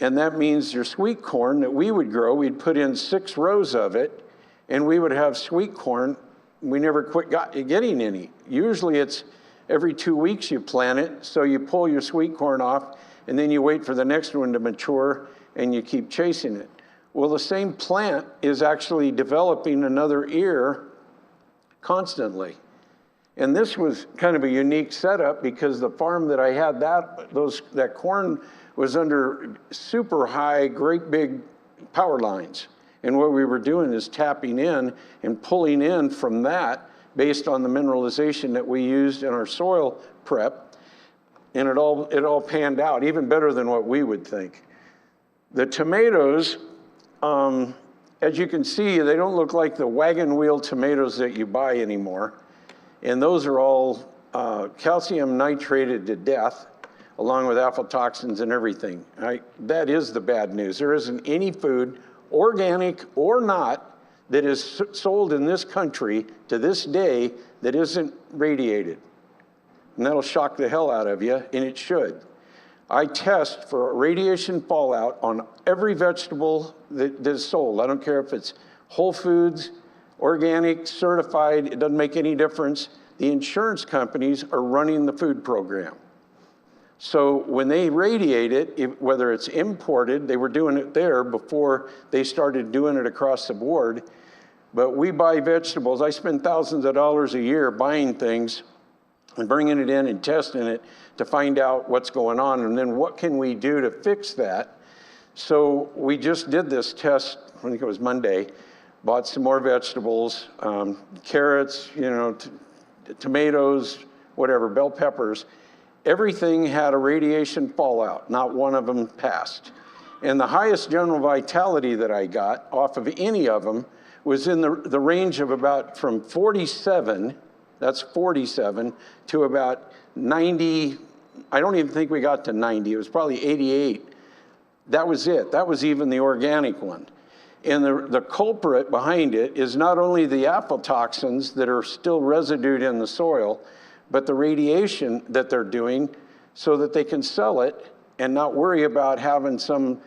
And that means your sweet corn that we would grow, we'd put in 6 rows of it, and we would have sweet corn. We never quit getting any. Usually it's every 2 weeks you plant it, so you pull your sweet corn off, and then you wait for the next one to mature, and you keep chasing it. Well, the same plant is actually developing another ear constantly. And this was kind of a unique setup because the farm that I had, that corn was under super high, great big power lines. And what we were doing is tapping in and pulling in from that based on the mineralization that we used in our soil prep. And it all panned out, even better than what we would think. The tomatoes, as you can see, they don't look like the wagon wheel tomatoes that you buy anymore. And those are all calcium nitrated to death, along with aflatoxins and everything. That is the bad news. There isn't any food, organic or not, that is sold in this country to this day that isn't radiated. And that'll shock the hell out of you, and it should. I test for radiation fallout on every vegetable that is sold. I don't care if it's Whole Foods, organic, certified, it doesn't make any difference. The insurance companies are running the food program. So when they radiate it, whether it's imported, they were doing it there before they started doing it across the board. But we buy vegetables. I spend thousands of dollars a year buying things and bringing it in and testing it to find out what's going on. And then what can we do to fix that? So we just did this test, I think it was Monday, bought some more vegetables, carrots, tomatoes, whatever, bell peppers. Everything had a radiation fallout, not one of them passed. And the highest general vitality that I got off of any of them was in the range of about from 47, that's 47, to about 90, I don't even think we got to 90, it was probably 88. That was it, that was even the organic one. And the culprit behind it is not only the aflatoxins that are still residued in the soil, but the radiation that they're doing so that they can sell it and not worry about having some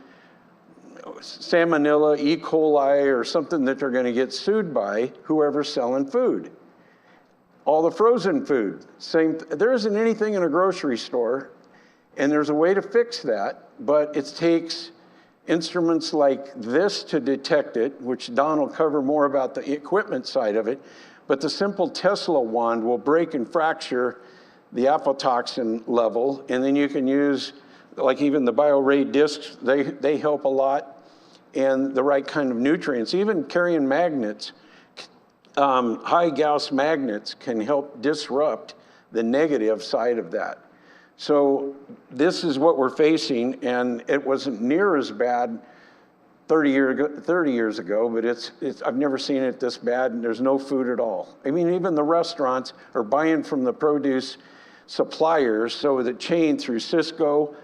salmonella, E. coli, or something that they're going to get sued by whoever's selling food. All the frozen food, there isn't anything in a grocery store, and there's a way to fix that, but it takes instruments like this to detect it, which Don will cover more about the equipment side of it, but the simple Tesla wand will break and fracture the aflatoxin level, and then you can use, like even the BioRay discs, they help a lot, and the right kind of nutrients. Even carrying magnets, high Gauss magnets can help disrupt the negative side of that. So this is what we're facing, and it wasn't near as bad 30 years ago, but I've never seen it this bad, and there's no food at all. I mean, even the restaurants are buying from the produce suppliers, so the chain through Cisco,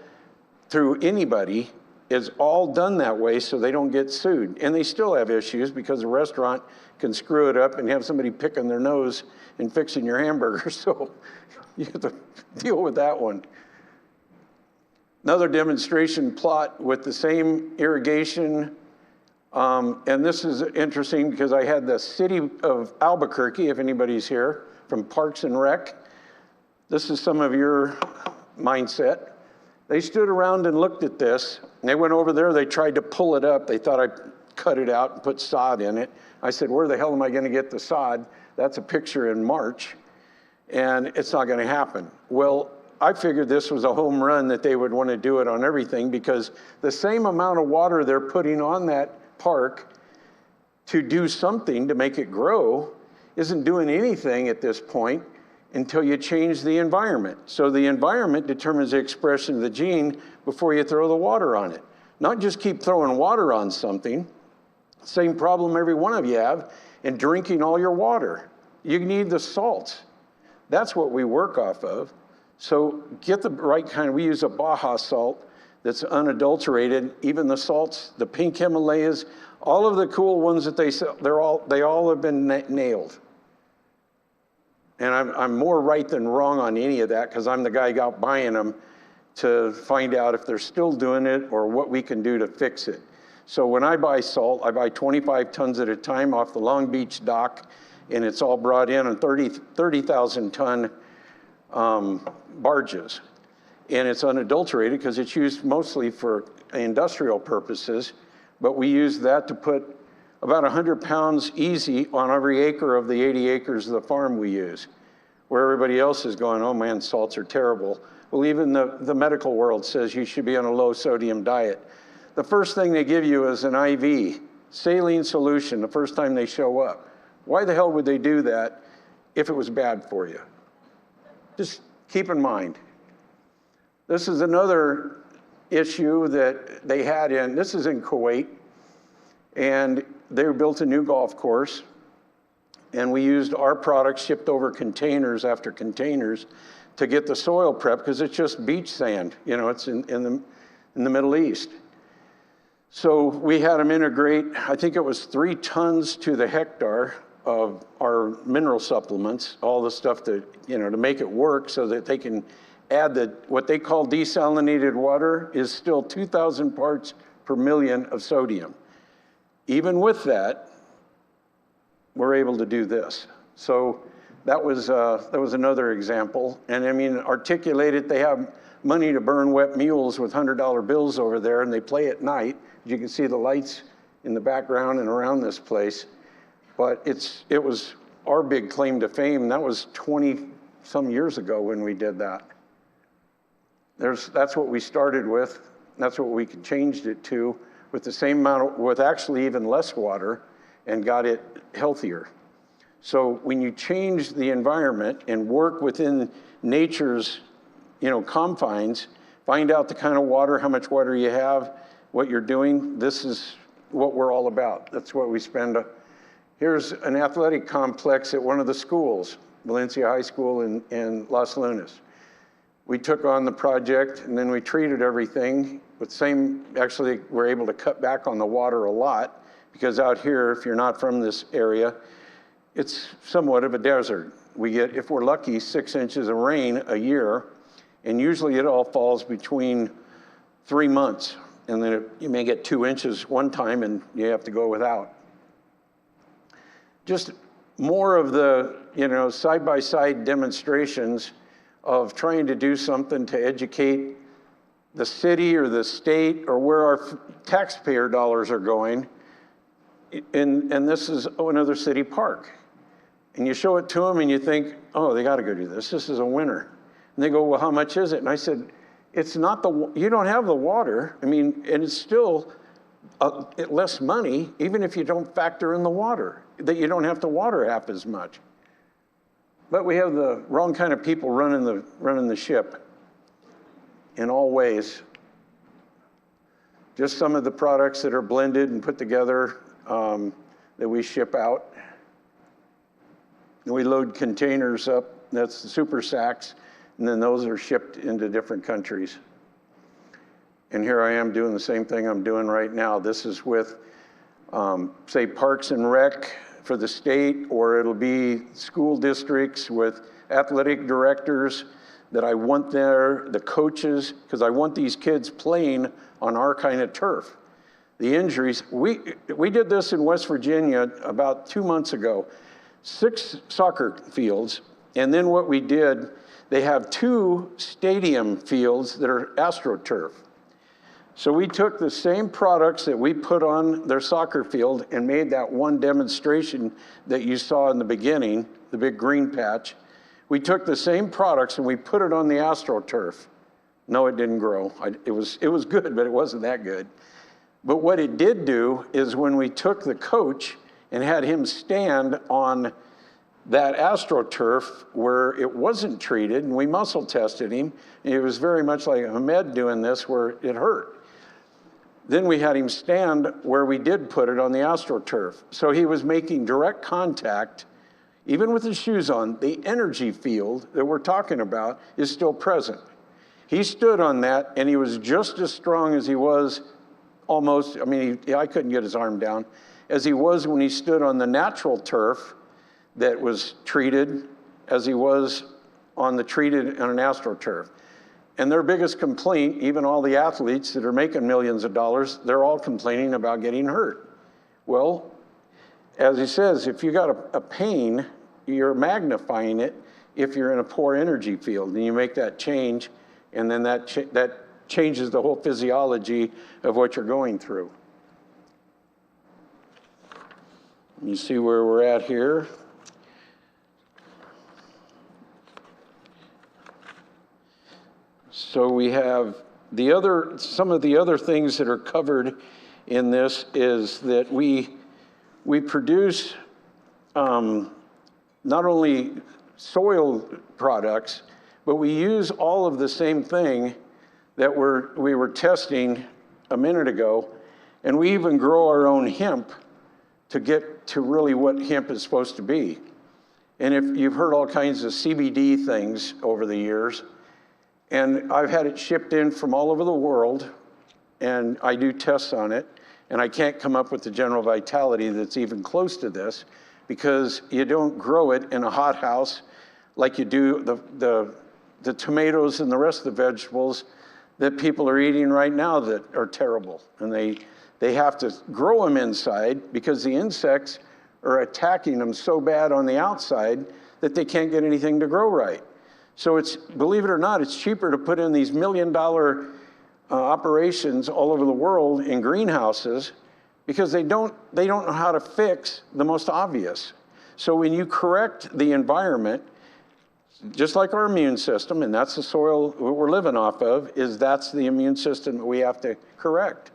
through anybody, is all done that way so they don't get sued. And they still have issues because the restaurant can screw it up and have somebody picking their nose and fixing your hamburger, so you have to deal with that one. Another demonstration plot with the same irrigation. And this is interesting because I had the city of Albuquerque, if anybody's here, from Parks and Rec. This is some of your mindset. They stood around and looked at this. And they went over there, they tried to pull it up. They thought I'd cut it out and put sod in it. I said, where the hell am I gonna get the sod? That's a picture in March, and it's not gonna happen. Well, I figured this was a home run that they would want to do it on everything, because the same amount of water they're putting on that park to do something to make it grow isn't doing anything at this point until you change the environment. So the environment determines the expression of the gene before you throw the water on it. Not just keep throwing water on something. Same problem every one of you have in drinking all your water. You need the salts. That's what we work off of. So get the right kind. We use a Baja salt that's unadulterated. Even the salts, the pink Himalayas, all of the cool ones that they sell, they all have been nailed. And I'm more right than wrong on any of that, because I'm the guy out buying them to find out if they're still doing it or what we can do to fix it. So when I buy salt, I buy 25 tons at a time off the Long Beach dock, and it's all brought in on 30,000 ton barges. And it's unadulterated because it's used mostly for industrial purposes, but we use that to put about 100 pounds easy on every acre of the 80 acres of the farm we use, where everybody else is going, oh man, salts are terrible. Well, even the medical world says you should be on a low sodium diet. The first thing they give you is an IV, saline solution, the first time they show up. Why the hell would they do that if it was bad for you? Just keep in mind. This is another issue that they had this is in Kuwait, and they built a new golf course, and we used our products shipped over containers after containers to get the soil prep, because it's just beach sand, it's in the Middle East. So we had them integrate, I think it was 3 tons to the hectare of our mineral supplements, all the stuff to make it work so that they can add what they call desalinated water is still 2,000 parts per million of sodium. Even with that, we're able to do this. So that was another example. And I mean, articulated, they have money to burn wet mules with $100 bills over there, and they play at night. You can see the lights in the background and around this place. But it was our big claim to fame. That was 20-some years ago when we did that. That's what we started with. That's what we changed it to, with the same amount, with actually even less water, and got it healthier. So when you change the environment and work within nature's, confines, find out the kind of water, how much water you have, what you're doing, this is what we're all about. That's what we spend. Here's an athletic complex at one of the schools, Valencia High School in Los Lunas. We took on the project and then we treated everything with actually we're able to cut back on the water a lot, because out here, if you're not from this area, it's somewhat of a desert. We get, if we're lucky, 6 inches of rain a year, and usually it all falls between 3 months. And then you may get 2 inches one time and you have to go without. Just more of the, side-by-side demonstrations of trying to do something to educate the city or the state or where our taxpayer dollars are going. And this is another city park. And you show it to them and you think, oh, they got to go do this. This is a winner. And they go, well, how much is it? And I said, it's not you don't have the water. I mean, and it's still less money, even if you don't factor in the water, that you don't have to water half as much. But we have the wrong kind of people running the ship in all ways. Just some of the products that are blended and put together that we ship out. And we load containers up, that's the super sacks, and then those are shipped into different countries. And here I am doing the same thing I'm doing right now. This is with, say, Parks and Rec for the state, or it'll be school districts with athletic directors that I want there, the coaches, because I want these kids playing on our kind of turf. The injuries, we did this in West Virginia about 2 months ago, 6 soccer fields, and then what we did, they have 2 stadium fields that are AstroTurf. So we took the same products that we put on their soccer field and made that one demonstration that you saw in the beginning, the big green patch. We took the same products and we put it on the AstroTurf. No, it didn't grow. It was good, but it wasn't that good. But what it did do is when we took the coach and had him stand on that AstroTurf where it wasn't treated, and we muscle tested him, and it was very much like Ahmed doing this where it hurt. Then we had him stand where we did put it on the AstroTurf. So he was making direct contact, even with his shoes on. The energy field that we're talking about is still present. He stood on that and he was just as strong as he was almost, I couldn't get his arm down, as he was when he stood on the natural turf that was treated, as he was on an AstroTurf. And their biggest complaint, even all the athletes that are making millions of dollars, they're all complaining about getting hurt. Well, as he says, if you got a pain, you're magnifying it if you're in a poor energy field, and you make that change, and then that changes the whole physiology of what you're going through. You see where we're at here. So we have some of the other things that are covered in this is that we produce not only soil products, but we use all of the same thing that we were testing a minute ago, and we even grow our own hemp to get to really what hemp is supposed to be. And if you've heard all kinds of CBD things over the years, and I've had it shipped in from all over the world, and I do tests on it, and I can't come up with the general vitality that's even close to this, because you don't grow it in a hothouse like you do the tomatoes and the rest of the vegetables that people are eating right now that are terrible. And they have to grow them inside because the insects are attacking them so bad on the outside that they can't get anything to grow right. So it's, believe it or not, it's cheaper to put in these $1 million operations all over the world in greenhouses because they don't know how to fix the most obvious. So when you correct the environment, just like our immune system, and that's the soil we're living off of, that's the immune system that we have to correct.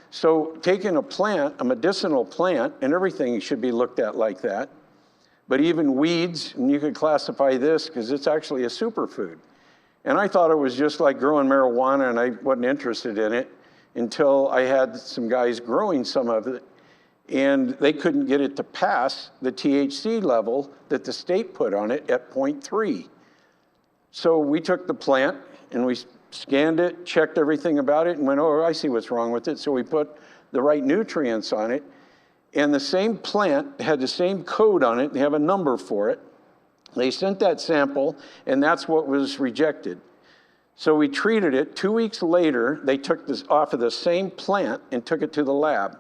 So taking a plant, a medicinal plant, and everything should be looked at like that, but even weeds, and you could classify this because it's actually a superfood. And I thought it was just like growing marijuana, and I wasn't interested in it until I had some guys growing some of it, and they couldn't get it to pass the THC level that the state put on it at 0.3. So we took the plant and we scanned it, checked everything about it, and went, oh, I see what's wrong with it. So we put the right nutrients on it, and the same plant had the same code on it. They have a number for it. They sent that sample, and that's what was rejected. So we treated it. 2 weeks later, they took this off of the same plant and took it to the lab.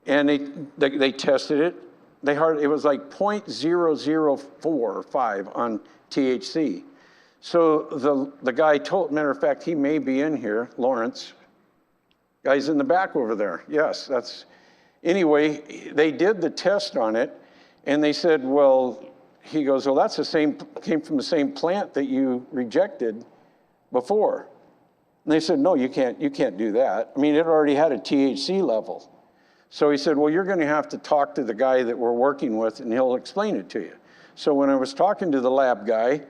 And they tested it. It was like 0.004 or 5 on THC. So the guy told, matter of fact, he may be in here, Lawrence. Guy's in the back over there. Yes, anyway, they did the test on it, and they said, well, he goes, well, that's came from the same plant that you rejected before. And they said, no, you can't do that. I mean, it already had a THC level. So he said, well, you're going to have to talk to the guy that we're working with, and he'll explain it to you. So when I was talking to the lab guy,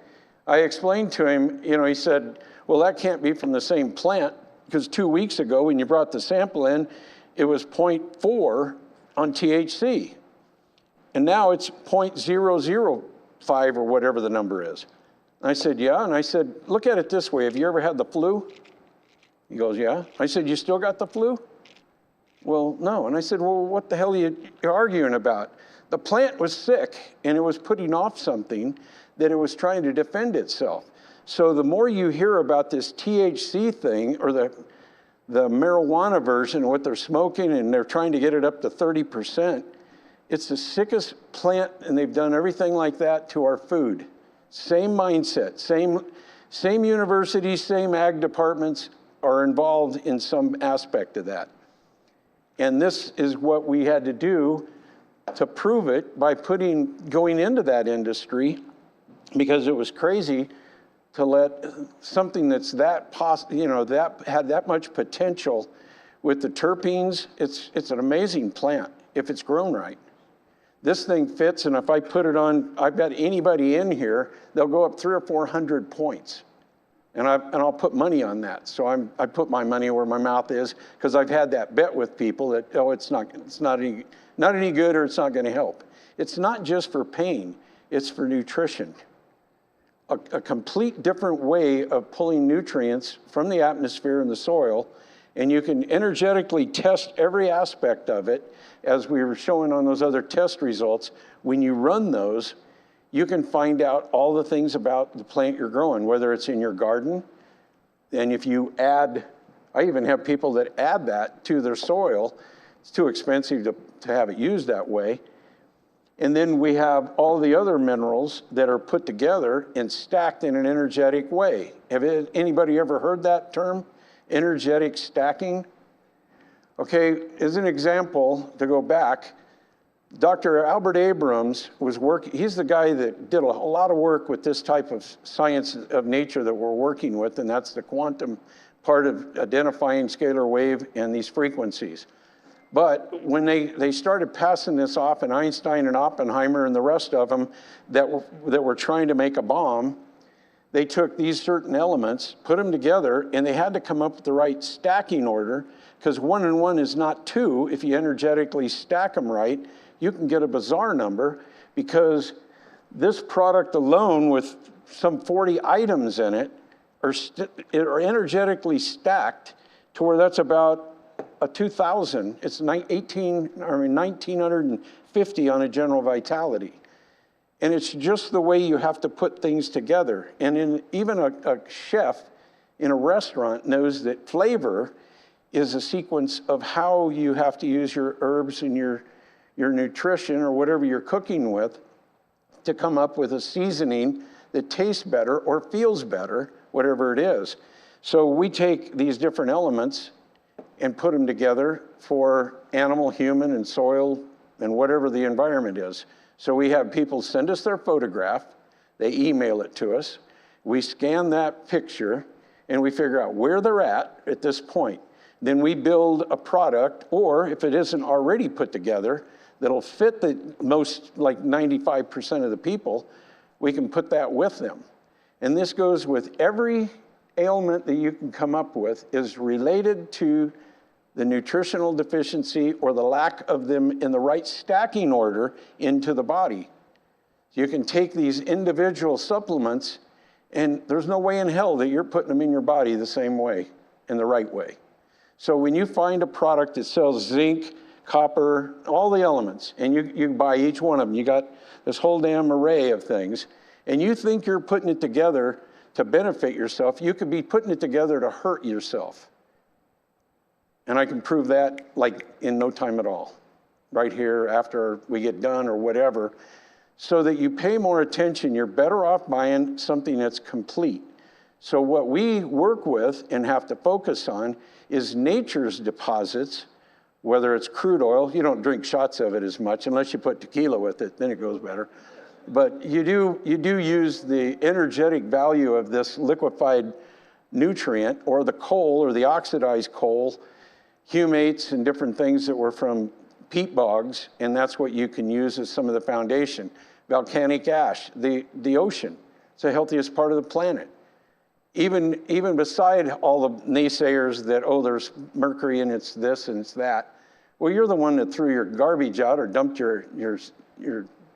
I explained to him, he said, well, that can't be from the same plant, because 2 weeks ago when you brought the sample in, it was 0.4 on THC. And now it's 0.005 or whatever the number is. I said, yeah. And I said, look at it this way. Have you ever had the flu? He goes, yeah. I said, you still got the flu? Well, no. And I said, well, what the hell are you arguing about? The plant was sick, and it was putting off something that it was trying to defend itself. So the more you hear about this THC thing, or the marijuana version, what they're smoking, and they're trying to get it up to 30%, it's the sickest plant, and they've done everything like that to our food. Same mindset, same universities, same ag departments are involved in some aspect of that. And this is what we had to do to prove it by going into that industry, because it was crazy to let something that's that had that much potential with the terpenes. It's an amazing plant if it's grown right. This thing fits, and if I put it on, I've got anybody in here, they'll go up 300 or 400 points. And I'll put money on that. So I put my money where my mouth is, because I've had that bet with people that, oh, it's not any good, or it's not going to help. It's not just for pain, it's for nutrition. A complete different way of pulling nutrients from the atmosphere and the soil, and you can energetically test every aspect of it, as we were showing on those other test results. When you run those, you can find out all the things about the plant you're growing, whether it's in your garden. And if you add, I even have people that add that to their soil. It's too expensive to have it used that way. And then we have all the other minerals that are put together and stacked in an energetic way. Have anybody ever heard that term? Energetic stacking? Okay, as an example, to go back, Dr. Albert Abrams was working, he's the guy that did a lot of work with this type of science of nature that we're working with, and that's the quantum part of identifying scalar wave and these frequencies. But when they started passing this off, and Einstein and Oppenheimer and the rest of them that were trying to make a bomb, they took these certain elements, put them together, and they had to come up with the right stacking order, because 1 and 1 is not 2. If you energetically stack them right, you can get a bizarre number, because this product alone with some 40 items in it are energetically stacked to where that's about a 2,000. It's 1950 on a general vitality. And it's just the way you have to put things together. And even a chef in a restaurant knows that flavor is a sequence of how you have to use your herbs and your nutrition or whatever you're cooking with to come up with a seasoning that tastes better or feels better, whatever it is. So we take these different elements and put them together for animal, human, and soil, and whatever the environment is. So we have people send us their photograph. They email it to us. We scan that picture and we figure out where they're at this point. Then we build a product, or if it isn't already put together, that'll fit the most, like 95% of the people, we can put that with them. And this goes with every ailment that you can come up with is related to the nutritional deficiency or the lack of them in the right stacking order into the body. You can take these individual supplements, and there's no way in hell that you're putting them in your body the same way, in the right way. So when you find a product that sells zinc, copper, all the elements, and you buy each one of them, you got this whole damn array of things, and you think you're putting it together to benefit yourself, you could be putting it together to hurt yourself. And I can prove that like in no time at all, right here after we get done or whatever. So that you pay more attention, you're better off buying something that's complete. So what we work with and have to focus on is nature's deposits, whether it's crude oil. You don't drink shots of it as much unless you put tequila with it, then it goes better. But you do use the energetic value of this liquefied nutrient, or the coal, or the oxidized coal, humates and different things that were from peat bogs, and that's what you can use as some of the foundation. Volcanic ash, the ocean, it's the healthiest part of the planet. Even beside all the naysayers that, oh, there's mercury and it's this and it's that. Well, you're the one that threw your garbage out or dumped your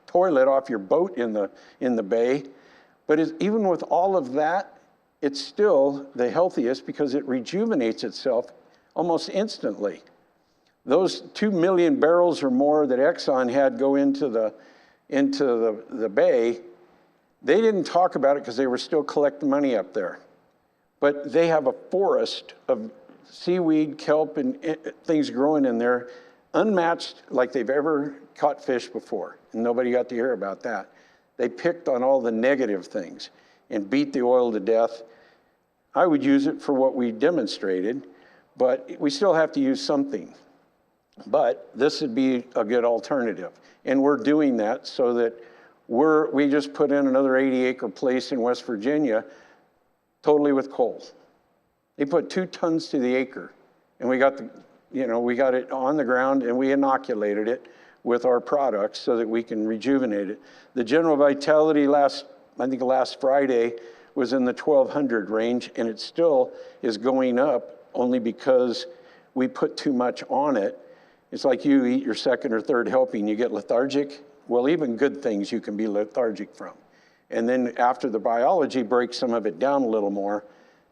toilet off your boat in the bay. But even with all of that, it's still the healthiest because it rejuvenates itself almost instantly. Those 2 million barrels or more that Exxon had go into the bay, they didn't talk about it because they were still collecting money up there. But they have a forest of seaweed, kelp, and things growing in there, unmatched like they've ever caught fish before. And nobody got to hear about that. They picked on all the negative things and beat the oil to death. I would use it for what we demonstrated, but we still have to use something. But this would be a good alternative. And we're doing that so that we just put in another 80-acre place in West Virginia, totally with coal. They put 2 tons to the acre, and we got it on the ground, and we inoculated it with our products so that we can rejuvenate it. The general vitality last Friday was in the 1200 range, and it still is going up only because we put too much on it. It's like you eat your second or third helping, you get lethargic. Well, even good things you can be lethargic from. And then after the biology breaks some of it down a little more,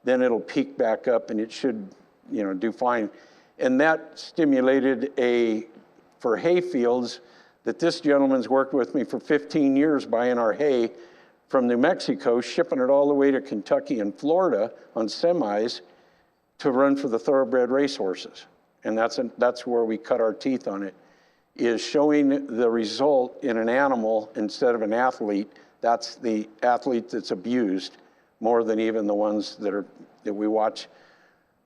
then it'll peak back up and it should, do fine. And that stimulated for hay fields that this gentleman's worked with me for 15 years buying our hay from New Mexico, shipping it all the way to Kentucky and Florida on semis to run for the thoroughbred racehorses. And that's where we cut our teeth on it, is showing the result in an animal instead of an athlete. That's the athlete that's abused more than even the ones that we watch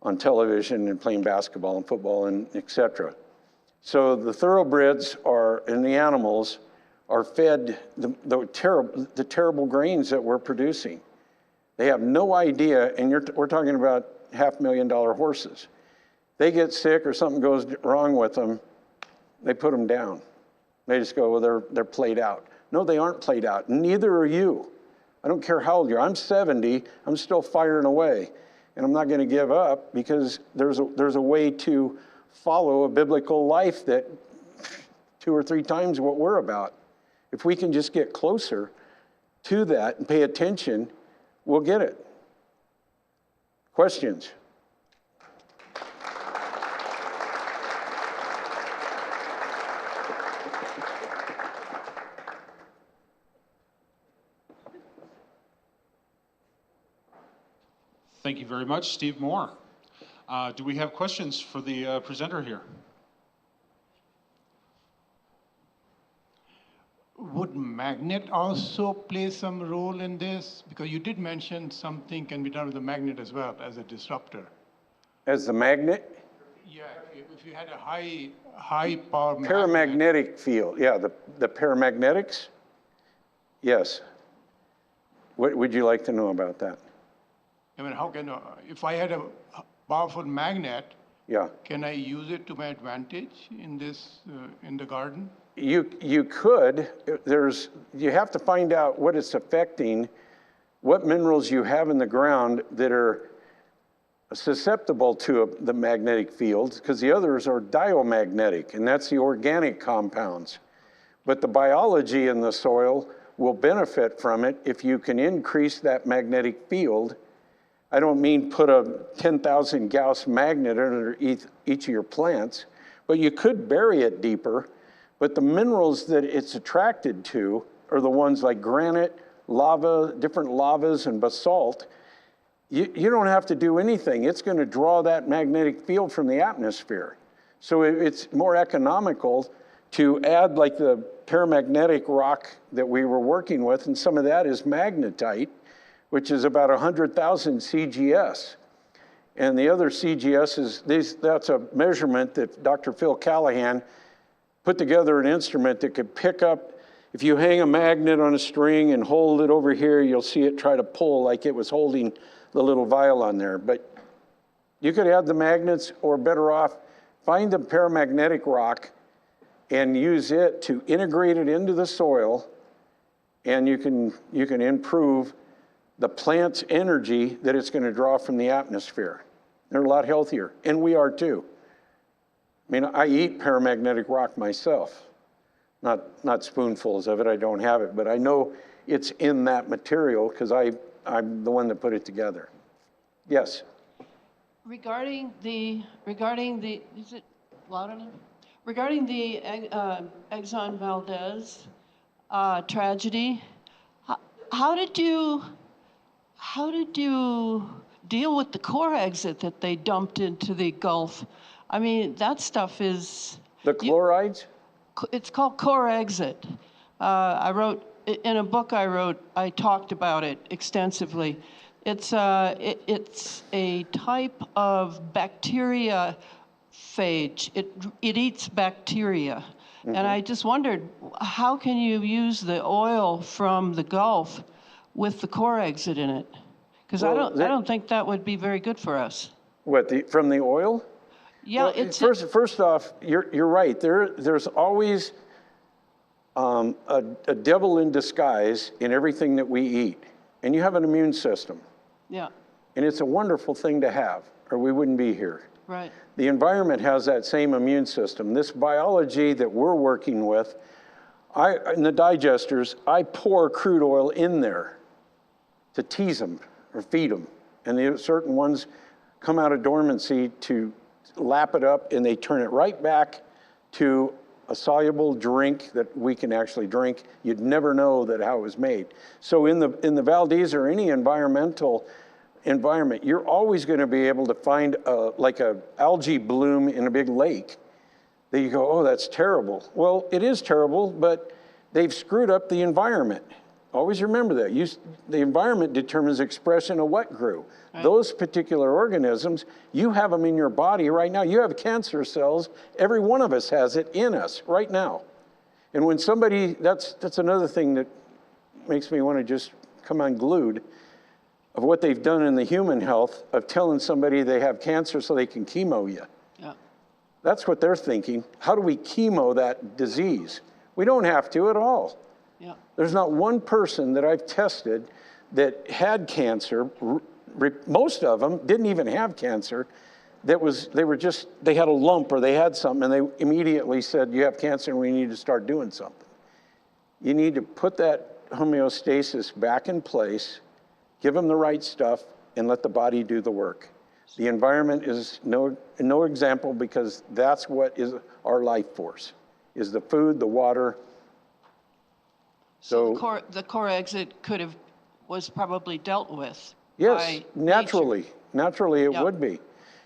on television and playing basketball and football and et cetera. So the thoroughbreds and the animals are fed the terrible grains that we're producing. They have no idea, and we're talking about $500,000 horses. They get sick or something goes wrong with them, they put them down. They just go, well, they're played out. No, they aren't played out. Neither are you. I don't care how old you are. I'm 70. I'm still firing away. And I'm not going to give up because there's a way to follow a biblical life that 2 or 3 times what we're about. If we can just get closer to that and pay attention, we'll get it. Questions? Thank you very much, Steve Moore. Do we have questions for the presenter here? Would magnet also play some role in this? Because you did mention something can be done with the magnet as well as a disruptor. As the magnet? Yeah, if you had a high power Paramagnetic field, yeah, the paramagnetics, yes. What would you like to know about that? I mean, how can, if I had a powerful magnet, Yeah. can I use it to my advantage in this, in the garden? You could. You have to find out what it's affecting, what minerals you have in the ground that are susceptible to the magnetic fields, because the others are diamagnetic, and that's the organic compounds. But the biology in the soil will benefit from it if you can increase that magnetic field. I don't mean put a 10,000 Gauss magnet under each of your plants, but you could bury it deeper. But the minerals that it's attracted to are the ones like granite, lava, different lavas, and basalt. You don't have to do anything. It's going to draw that magnetic field from the atmosphere. So it's more economical to add like the paramagnetic rock that we were working with, and some of that is magnetite, which is about 100,000 CGS. And the other CGS that's a measurement that Dr. Phil Callahan put together, an instrument that could pick up, if you hang a magnet on a string and hold it over here, you'll see it try to pull like it was holding the little vial on there. But you could add the magnets, or better off, find the paramagnetic rock and use it to integrate it into the soil, and you can improve the plant's energy that it's going to draw from the atmosphere. They're a lot healthier, and we are too. I mean, I eat paramagnetic rock myself. Not spoonfuls of it, I don't have it, but I know it's in that material because I'm the one that put it together. Yes? Regarding the, is it loud enough? Regarding the Exxon Valdez tragedy, how did you deal with the core exit that they dumped into the Gulf? I mean, that stuff is... The chlorides? It's called core exit. I wrote, in a book I wrote, I talked about it extensively. It's a type of bacteria phage. It eats bacteria. Mm-hmm. And I just wondered, how can you use the oil from the Gulf with the core exit in it? Because I don't think that would be very good for us. What, from the oil? Yeah, well, first off, you're right. There's always a devil in disguise in everything that we eat. And you have an immune system. Yeah. And it's a wonderful thing to have, or we wouldn't be here. Right. The environment has that same immune system. This biology that we're working with, in the digesters, I pour crude oil in there to tease them or feed them. And certain ones come out of dormancy to lap it up, and they turn it right back to a soluble drink that we can actually drink. You'd never know that how it was made. So in the Valdez or any environmental environment, you're always going to be able to find like a algae bloom in a big lake that you go, oh, that's terrible. Well, it is terrible, but they've screwed up the environment. Always remember that. The environment determines expression of what grew. Right. Those particular organisms, you have them in your body right now. You have cancer cells. Every one of us has it in us right now. And when somebody, that's another thing that makes me want to just come unglued of what they've done in the human health of telling somebody they have cancer so they can chemo you. Yeah. That's what they're thinking. How do we chemo that disease? We don't have to at all. Yeah. There's not one person that I've tested that had cancer. Most of them didn't even have cancer. They had a lump or they had something, and they immediately said, you have cancer and we need to start doing something. You need to put that homeostasis back in place, give them the right stuff, and let the body do the work. The environment is no example, because that's what is our life force, is the food, the water. So the core exit was probably dealt with. Yes, naturally. Nature. Naturally it would be.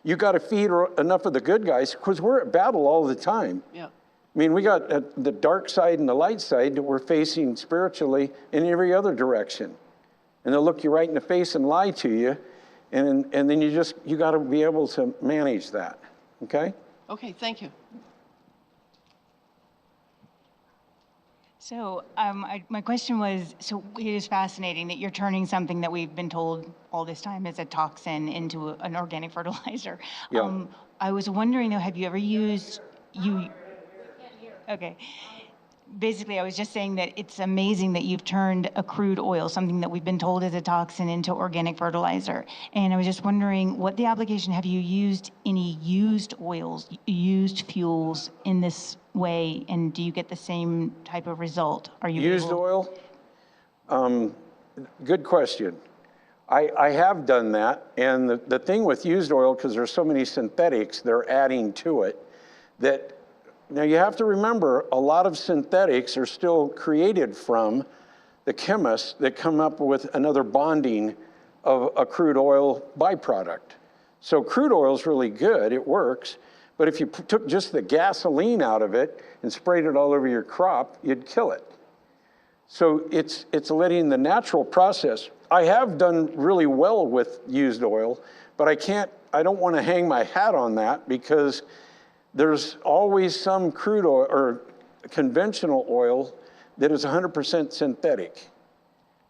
You got to feed enough of the good guys, because we're at battle all the time. Yeah. I mean, we got the dark side and the light side that we're facing spiritually in every other direction. And they'll look you right in the face and lie to you. And then you got to be able to manage that. Okay? Okay, thank you. So my question was, so it is fascinating that you're turning something that we've been told all this time is a toxin into an organic fertilizer. Yeah. I was wondering though, have you ever used, okay. Basically, I was just saying that it's amazing that you've turned a crude oil, something that we've been told is a toxin, into organic fertilizer. And I was just wondering, what the application, have you used any used oils, used fuels in this way, and do you get the same type of result? Are you Used able... oil? Good question. I have done that, and the thing with used oil, because there's so many synthetics, they're adding to it, that now you have to remember, a lot of synthetics are still created from the chemists that come up with another bonding of a crude oil byproduct. So crude oil is really good, it works, but if you took just the gasoline out of it and sprayed it all over your crop, you'd kill it. So it's letting the natural process. I have done really well with used oil, but I don't want to hang my hat on that, because there's always some crude oil or conventional oil that is 100% synthetic.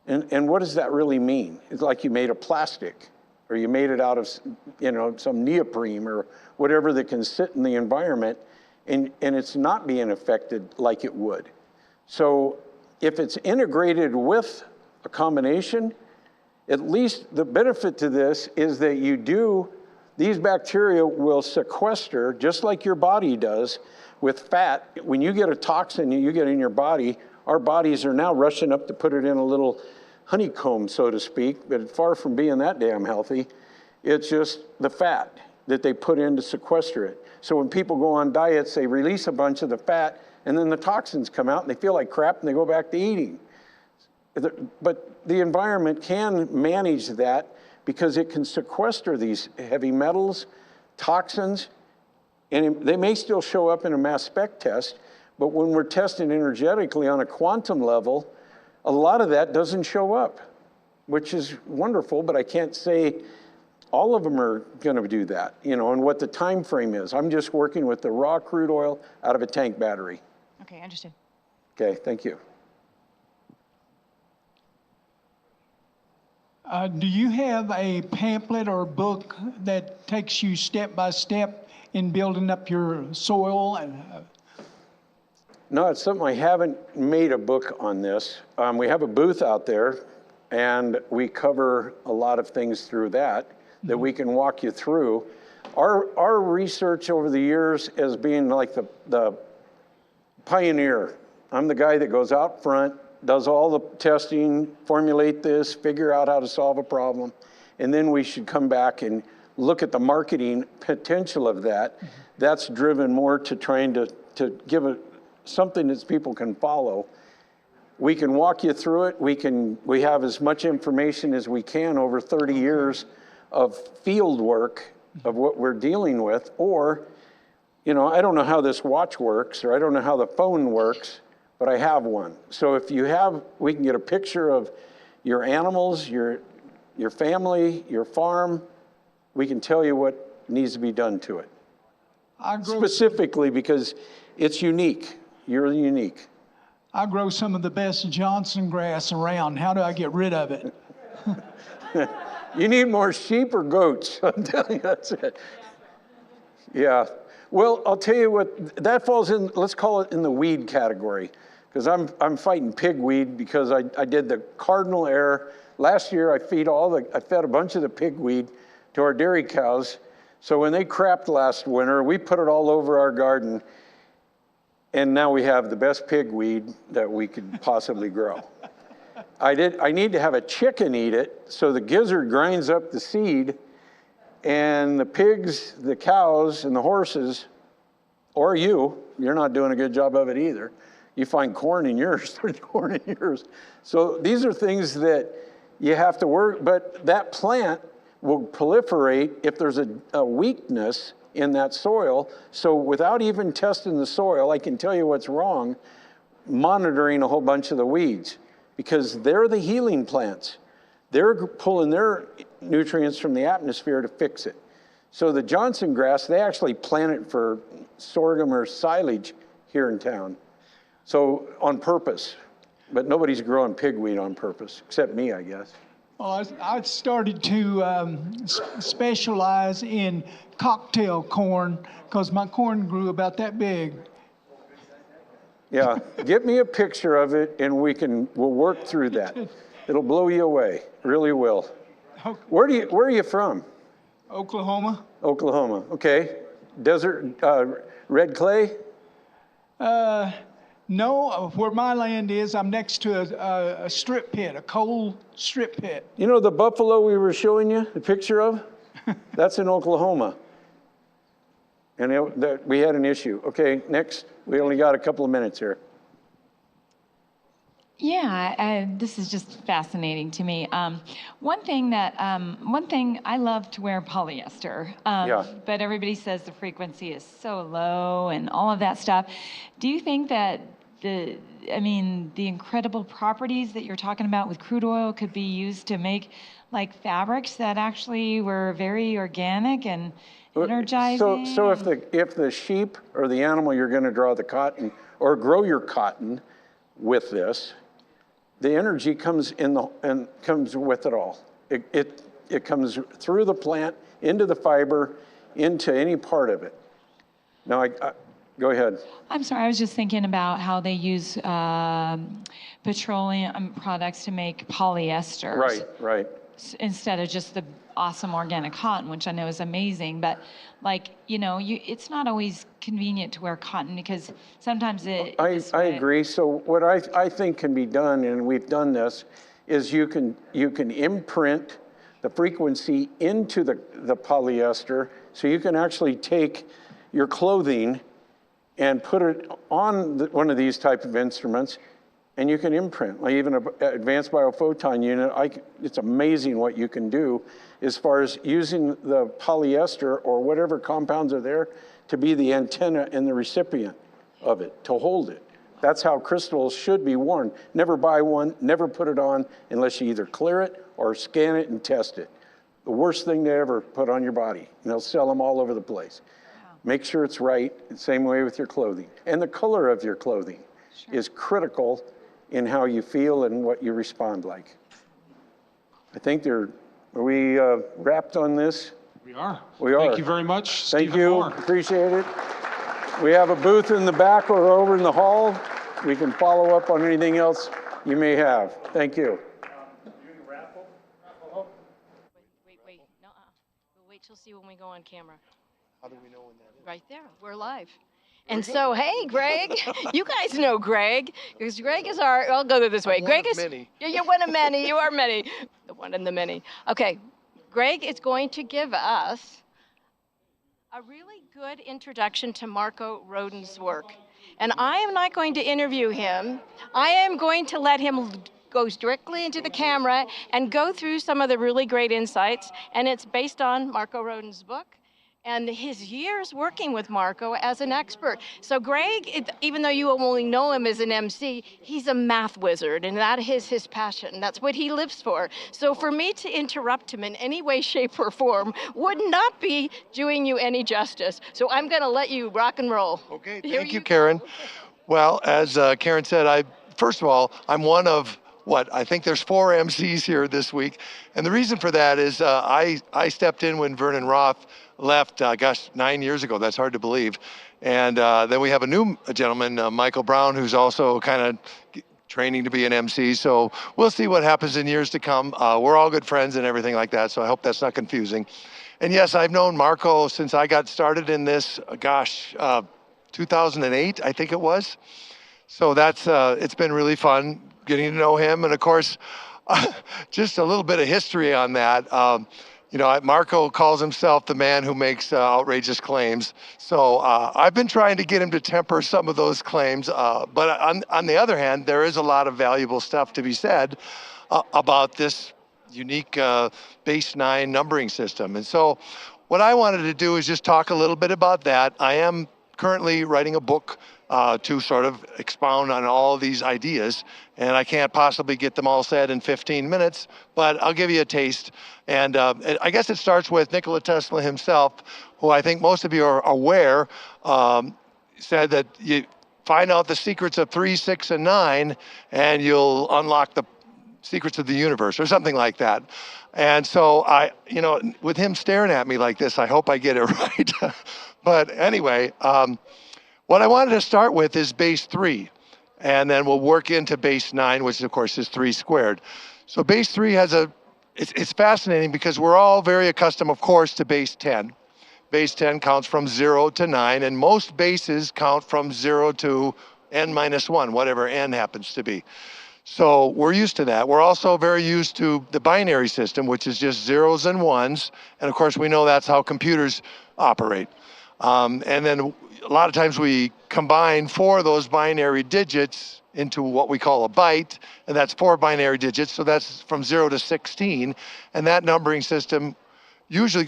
And what does that really mean? It's like you made a plastic, or you made it out of, some neoprene or whatever that can sit in the environment, and it's not being affected like it would. So if it's integrated with a combination, at least the benefit to this is that these bacteria will sequester, just like your body does with fat. When you get a toxin you get in your body, our bodies are now rushing up to put it in a little honeycomb, so to speak, but it's far from being that damn healthy. It's just the fat that they put in to sequester it. So when people go on diets, they release a bunch of the fat, and then the toxins come out, and they feel like crap, and they go back to eating. But the environment can manage that, because it can sequester these heavy metals, toxins, and they may still show up in a mass spec test, but when we're testing energetically on a quantum level, a lot of that doesn't show up, which is wonderful, but I can't say all of them are gonna do that, and what the time frame is. I'm just working with the raw crude oil out of a tank battery. Okay, understood. Okay, thank you. Do you have a pamphlet or book that takes you step by step in building up your soil? No, it's something I haven't made a book on this. We have a booth out there, and we cover a lot of things through that we can walk you through. Our research over the years as being like the pioneer. I'm the guy that goes out front, does all the testing, formulate this, figure out how to solve a problem, and then we should come back and look at the marketing potential of that. That's driven more to trying to give something that people can follow. We can walk you through it. We have as much information as we can over 30 years of field work of what we're dealing with, or, I don't know how this watch works, or I don't know how the phone works, but I have one. So if we can get a picture of your animals, your family, your farm. We can tell you what needs to be done to it. Specifically because it's unique. You're unique. I grow some of the best Johnson grass around. How do I get rid of it? You need more sheep or goats. I'm telling you, that's it. Yeah. Well, I'll tell you what, that falls in, let's call it in the weed category. Because I'm fighting pigweed, because I did the cardinal error. Last year I fed a bunch of the pigweed to our dairy cows. So when they crapped last winter, we put it all over our garden. And now we have the best pigweed that we could possibly grow. I need to have a chicken eat it, so the gizzard grinds up the seed, and the pigs, the cows, and the horses, or you're not doing a good job of it either. You find corn in yours, there's corn in yours. So these are things that you have to work, but that plant will proliferate if there's a weakness in that soil. So without even testing the soil, I can tell you what's wrong, monitoring a whole bunch of the weeds, because they're the healing plants. They're pulling their nutrients from the atmosphere to fix it. So the Johnson grass, they actually plant it for sorghum or silage here in town. So on purpose, but nobody's growing pigweed on purpose, except me, I guess. Well, I started to specialize in cocktail corn because my corn grew about that big. Yeah, get me a picture of it and we'll work through that. It'll blow you away, really will. Where are you from? Oklahoma. Oklahoma, okay. Desert, red clay? No, where my land is, I'm next to a strip pit, a coal strip pit. You know the buffalo we were showing you the picture of? That's in Oklahoma. And we had an issue. Okay, next. We only got a couple of minutes here. Yeah, this is just fascinating to me. One thing I love to wear polyester, but everybody says the frequency is so low and all of that stuff. Do you think that the incredible properties that you're talking about with crude oil could be used to make like fabrics that actually were very organic and energizing? So if the sheep or the animal you're going to draw the cotton or grow your cotton with this, the energy comes comes with it all. It comes through the plant into the fiber into any part of it. Now I go ahead. I'm sorry, I was just thinking about how they use petroleum products to make polyester. Right. Instead of just the awesome organic cotton, which I know is amazing, but it's not always convenient to wear cotton because sometimes I agree. So what I think can be done, and we've done this, is you can imprint the frequency into the polyester, so you can actually take your clothing and put it on one of these type of instruments, and you can imprint, like even an advanced biophoton unit. It's amazing what you can do as far as using the polyester or whatever compounds are there to be the antenna and the recipient of it, to hold it. That's how crystals should be worn. Never buy one, never put it on unless you either clear it or scan it and test it. The worst thing to ever put on your body. And they'll sell them all over the place. Wow. Make sure it's right, the same way with your clothing. And the color of your clothing is critical in how you feel and what you respond like. I think are we wrapped on this? We are. We are. Thank you very much, Thank Stephen you, Moore. Appreciate it. We have a booth in the back or over in the hall. We can follow up on anything else you may have. Thank you. Wait. No, we'll wait till see when we go on camera. How do we know when that is? Right there. We're live. And so, hey, Greg, you guys know Greg, because Greg is I'll go this way. Greg is, many. You're one of many, you are many, the one and the many. Okay, Greg is going to give us a really good introduction to Marco Rodin's work. And I am not going to interview him. I am going to let him go directly into the camera and go through some of the really great insights. And it's based on Marco Rodin's book and his years working with Marco as an expert. So Greg, even though you only know him as an MC, he's a math wizard, and that is his passion. That's what he lives for. So for me to interrupt him in any way, shape, or form would not be doing you any justice. So I'm gonna let you rock and roll. Okay, thank you, Karen. Well, as Karen said, first of all, I'm one of I think there's 4 MCs here this week. And the reason for that is I stepped in when Vernon Roth left, 9 years ago. That's hard to believe. And then we have a new gentleman, Michael Brown, who's also kind of training to be an MC. So we'll see what happens in years to come. We're all good friends and everything like that. So I hope that's not confusing. And yes, I've known Marco since I got started in this, 2008, I think it was. So that's, it's been really fun getting to know him. And of course, just a little bit of history on that. Marco calls himself the man who makes outrageous claims. So I've been trying to get him to temper some of those claims. But on the other hand, there is a lot of valuable stuff to be said about this unique base 9 numbering system. And so what I wanted to do is just talk a little bit about that. I am currently writing a book to sort of expound on all these ideas. And I can't possibly get them all said in 15 minutes, but I'll give you a taste. And I guess it starts with Nikola Tesla himself, who I think most of you are aware, said that find out the secrets of 3, 6, and 9, and you'll unlock the secrets of the universe or something like that. And so with him staring at me like this, I hope I get it right. But anyway, what I wanted to start with is base 3, and then we'll work into base 9, which of course is 3 squared. So base 3 has it's fascinating because we're all very accustomed, of course, to base 10. Base 10 counts from 0 to 9, and most bases count from 0 to n minus 1, whatever n happens to be. So we're used to that. We're also very used to the binary system, which is just zeros and ones. And of course, we know that's how computers operate. And then a lot of times we combine 4 of those binary digits into what we call a byte, and that's 4 binary digits. So that's from 0 to 16. And that numbering system usually,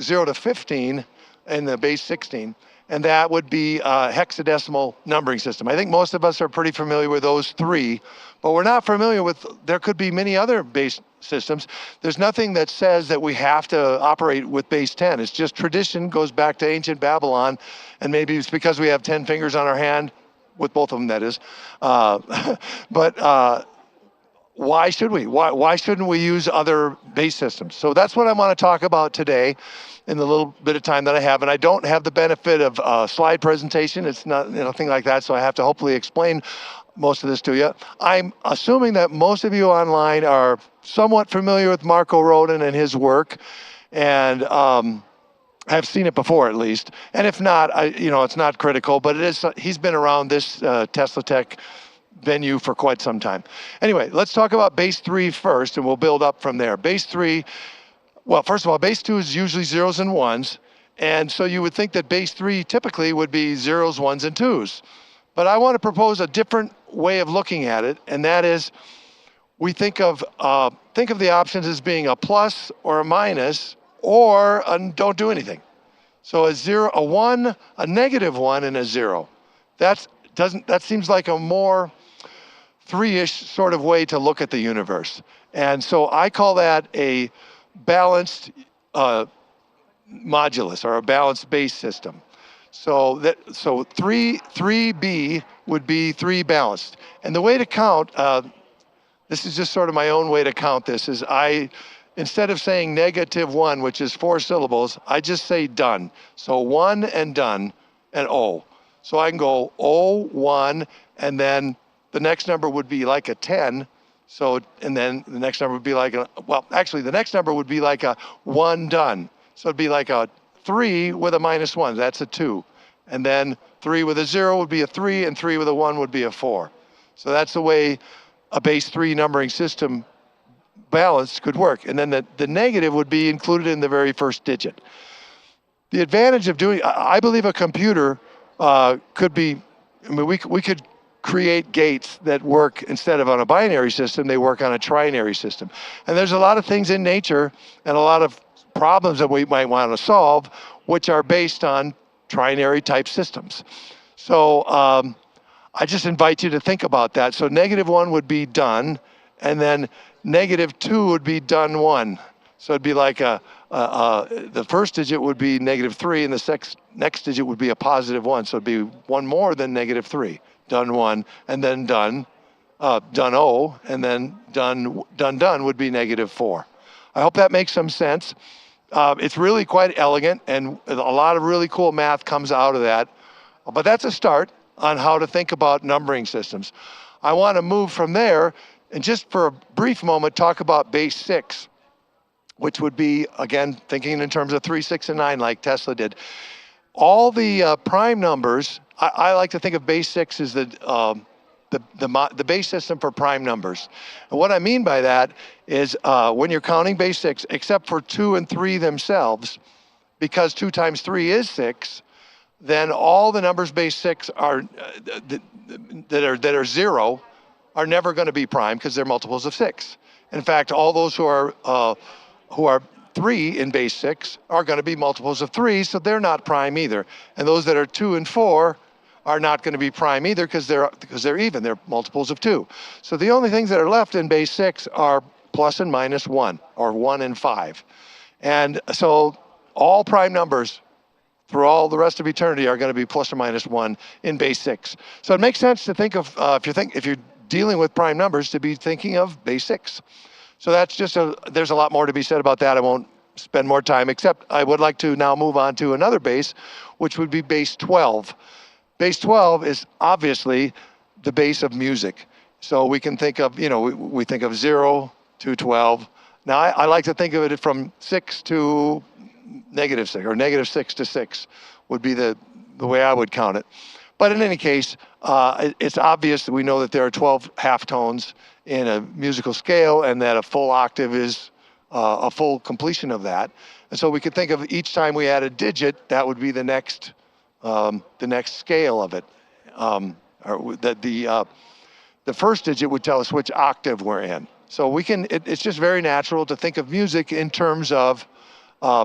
0 to 15 in the base 16. And that would be a hexadecimal numbering system. I think most of us are pretty familiar with those 3, but we're not familiar with, there could be many other base systems. There's nothing that says that we have to operate with base 10. It's just tradition, goes back to ancient Babylon, and maybe it's because we have 10 fingers on our hand, with both of them, that is. Why should we? Why shouldn't we use other base systems? So that's what I want to talk about today in the little bit of time that I have. And I don't have the benefit of a slide presentation. It's not nothing like that. So I have to hopefully explain most of this to you. I'm assuming that most of you online are somewhat familiar with Marco Rodin and his work, and have seen it before at least. And if not, it's not critical, but it is. He's been around this TeslaTech venue for quite some time. Anyway, let's talk about base 3 first, and we'll build up from there. Base 3, well, first of all, base 2 is usually zeros and ones, and so you would think that base 3 typically would be zeros, ones, and twos. But I want to propose a different way of looking at it, and that is we think of the options as being a plus or a minus or a don't do anything. So a 0, a 1, a negative 1, and a 0. That seems like a more 3-ish sort of way to look at the universe. And so I call that a balanced modulus, or a balanced base system. So 3B would be 3 balanced. And the way to count, this is just sort of my own way to count this, is instead of saying -1, which is 4 syllables, I just say done. So 1 and done and O. So I can go 0, 1, and then the next number would be like a 10. So, and then the next number would be like the next number would be like a 1 done. So it'd be like a 3 with a -1, that's a 2. And then 3 with a 0 would be a 3, and 3 with a 1 would be a 4. So that's the way a base 3 numbering system balance could work. And then the negative would be included in the very first digit. The advantage of I believe a computer could be, we could create gates that work, instead of on a binary system, they work on a trinary system. And there's a lot of things in nature and a lot of problems that we might want to solve, which are based on trinary type systems. So I just invite you to think about that. So -1 would be done, and then -2 would be done 1. So it'd be like the first digit would be -3, and the next digit would be a +1. So it'd be 1 more than -3, done 1, and then done 0, and then done would be -4. I hope that makes some sense. It's really quite elegant, and a lot of really cool math comes out of that. But that's a start on how to think about numbering systems. I want to move from there and just for a brief moment talk about base 6, which would be, again, thinking in terms of 3, 6, and 9 like Tesla did. All the prime numbers, I like to think of base 6 as the base system for prime numbers. And what I mean by that is when you're counting base 6, except for 2 and 3 themselves, because 2 times 3 is 6, then all the numbers base 6 are that are 0 are never going to be prime because they're multiples of 6. In fact, all those who are 3 in base 6 are going to be multiples of 3, so they're not prime either. And those that are 2 and 4 are not going to be prime either because they're even. They're multiples of 2. So the only things that are left in base 6 are plus and minus 1, or 1 and 5. And so all prime numbers for all the rest of eternity are going to be plus or minus 1 in base 6. So it makes sense to think of, if you're dealing with prime numbers, to be thinking of base 6. So that's just there's a lot more to be said about that. I won't spend more time, except I would like to now move on to another base, which would be base 12. Base 12 is obviously the base of music. So we can think of, we think of 0 to 12. Now I like to think of it from 6 to -6, or -6 to 6 would be the way I would count it. But in any case, it's obvious that we know that there are 12 halftones in a musical scale, and that a full octave is a full completion of that. And so we could think of each time we add a digit, that would be the next scale of it. Or that the first digit would tell us which octave we're in. So we can. It's just very natural to think of music in terms of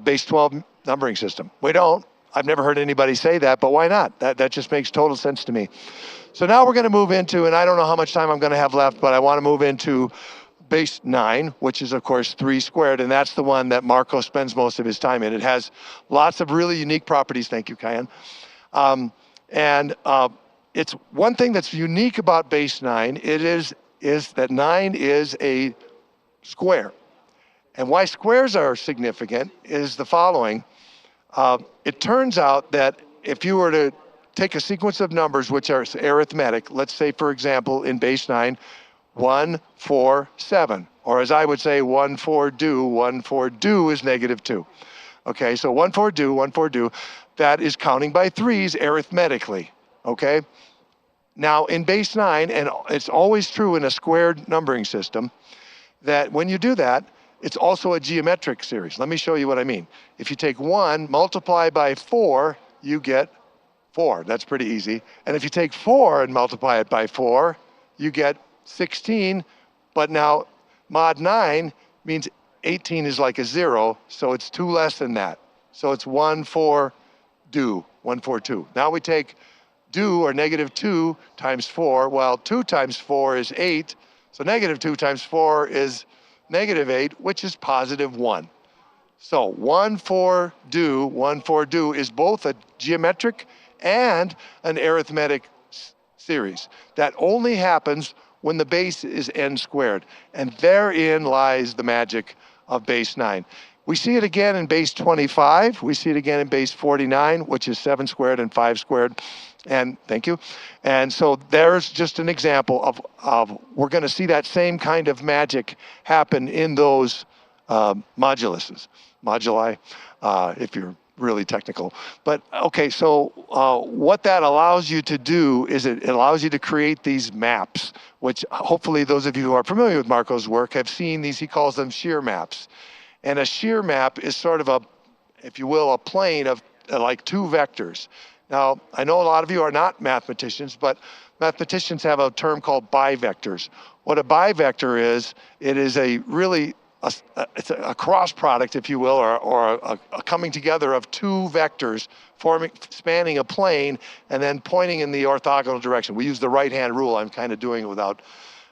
base 12 numbering system. We don't. I've never heard anybody say that, but why not? That just makes total sense to me. So now we're going to move into, and I don't know how much time I'm going to have left, but I want to move into base 9, which is of course 3 squared, and that's the one that Marco spends most of his time in. It has lots of really unique properties. Thank you, Kyan. It's one thing that's unique about base 9. It is that 9 is a square. And why squares are significant is the following. It turns out that if you were to take a sequence of numbers which are arithmetic, let's say, for example, in base 9, 1, 4, 7. Or as I would say, 1, 4, do. 1, 4, do is -2. Okay, so 1, 4, do, 1, 4, do. That is counting by threes arithmetically. Okay? Now, in base 9, and it's always true in a squared numbering system, that when you do that, it's also a geometric series. Let me show you what I mean. If you take 1, multiply by 4, you get 4. That's pretty easy. And if you take 4 and multiply it by 4, you get 16. But now mod 9 means 18 is like a 0, so it's 2 less than that. So it's 1, 4, do, 1, 4, 2. Now we take do, or -2 times 4. Well, 2 times 4 is 8. So -2 times 4 is -8, which is +1. So 1, 4, do, 1, 4, do is both a geometric and an arithmetic series. That only happens when the base is n squared. And therein lies the magic of base 9. We see it again in base 25. We see it again in base 49, which is 7 squared and 5 squared. And thank you. And so there's just an example of we're going to see that same kind of magic happen in those moduli, if you're really technical. But okay, so what that allows you to do is it allows you to create these maps, which hopefully those of you who are familiar with Marco's work have seen these. He calls them shear maps. And a shear map is sort of a, if you will, a plane of like 2 vectors. Now, I know a lot of you are not mathematicians, but mathematicians have a term called bivectors. What a bivector is, it is a really, it's a cross product, if you will, or a coming together of 2 vectors spanning a plane and then pointing in the orthogonal direction. We use the right-hand rule. I'm kind of doing it without,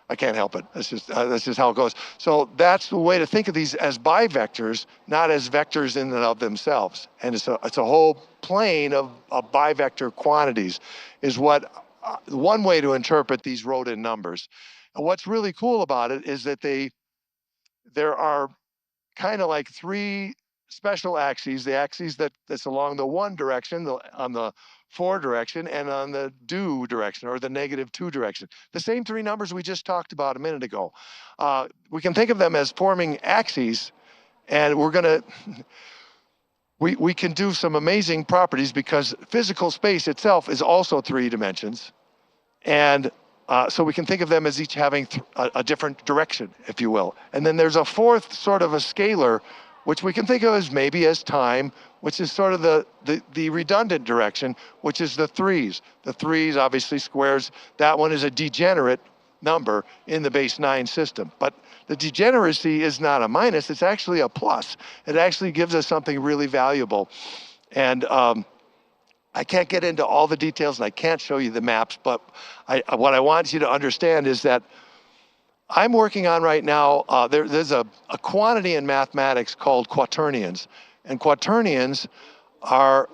I can't help it. That's just how it goes. So that's the way to think of these, as bivectors, not as vectors in and of themselves. And it's a whole plane of bivector quantities is what one way to interpret these wrote-in numbers. And what's really cool about it is that there are kind of like 3 special axes, the axes that's along the 1 direction, on the 4 direction, and on the do direction, or the -2 direction. The same 3 numbers we just talked about a minute ago. We can think of them as forming axes, and we're going to, we can do some amazing properties because physical space itself is also 3 dimensions. And so we can think of them as each having a different direction, if you will. And then there's a 4th sort of a scalar, which we can think of as maybe as time, which is sort of the redundant direction, which is the 3s. The 3s, obviously squares, that one is a degenerate number in the base 9 system. But the degeneracy is not a minus, it's actually a plus. It actually gives us something really valuable. And I can't get into all the details and I can't show you the maps, but what I want you to understand is that I'm working on right now, there's a quantity in mathematics called quaternions. And quaternions are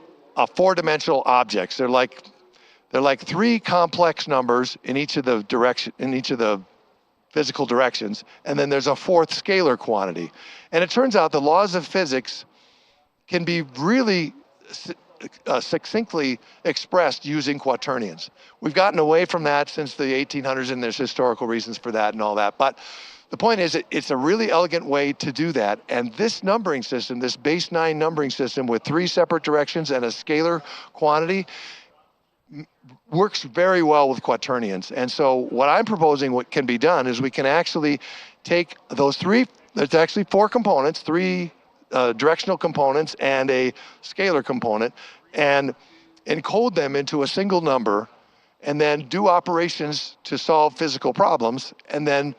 four-dimensional objects. They're like three complex numbers in each of the physical directions, and then there's a fourth scalar quantity. And it turns out the laws of physics can be really succinctly expressed using quaternions. We've gotten away from that since the 1800s, and there's historical reasons for that and all that. But the point is, it's a really elegant way to do that. And this numbering system, this base 9 numbering system with 3 separate directions and a scalar quantity, works very well with quaternions. And so what I'm proposing what can be done is we can actually take those 3, there's actually 4 components, 3 directional components and a scalar component, and encode them into a single number, and then do operations to solve physical problems, and then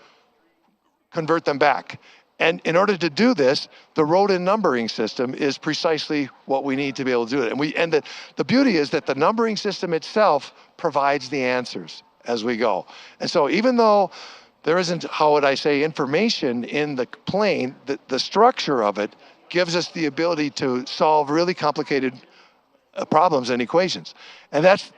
convert them back. And in order to do this, the Rodin numbering system is precisely what we need to be able to do it. And the beauty is that the numbering system itself provides the answers as we go. And so even though there isn't, how would I say, information in the plane, the structure of it gives us the ability to solve really complicated problems and equations. And that's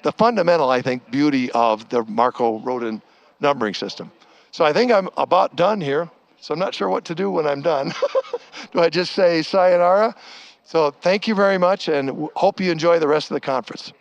the fundamental, I think, beauty of the Marco-Rodin numbering system. So I think I'm about done here. So I'm not sure what to do when I'm done. Do I just say sayonara? So thank you very much, and hope you enjoy the rest of the conference.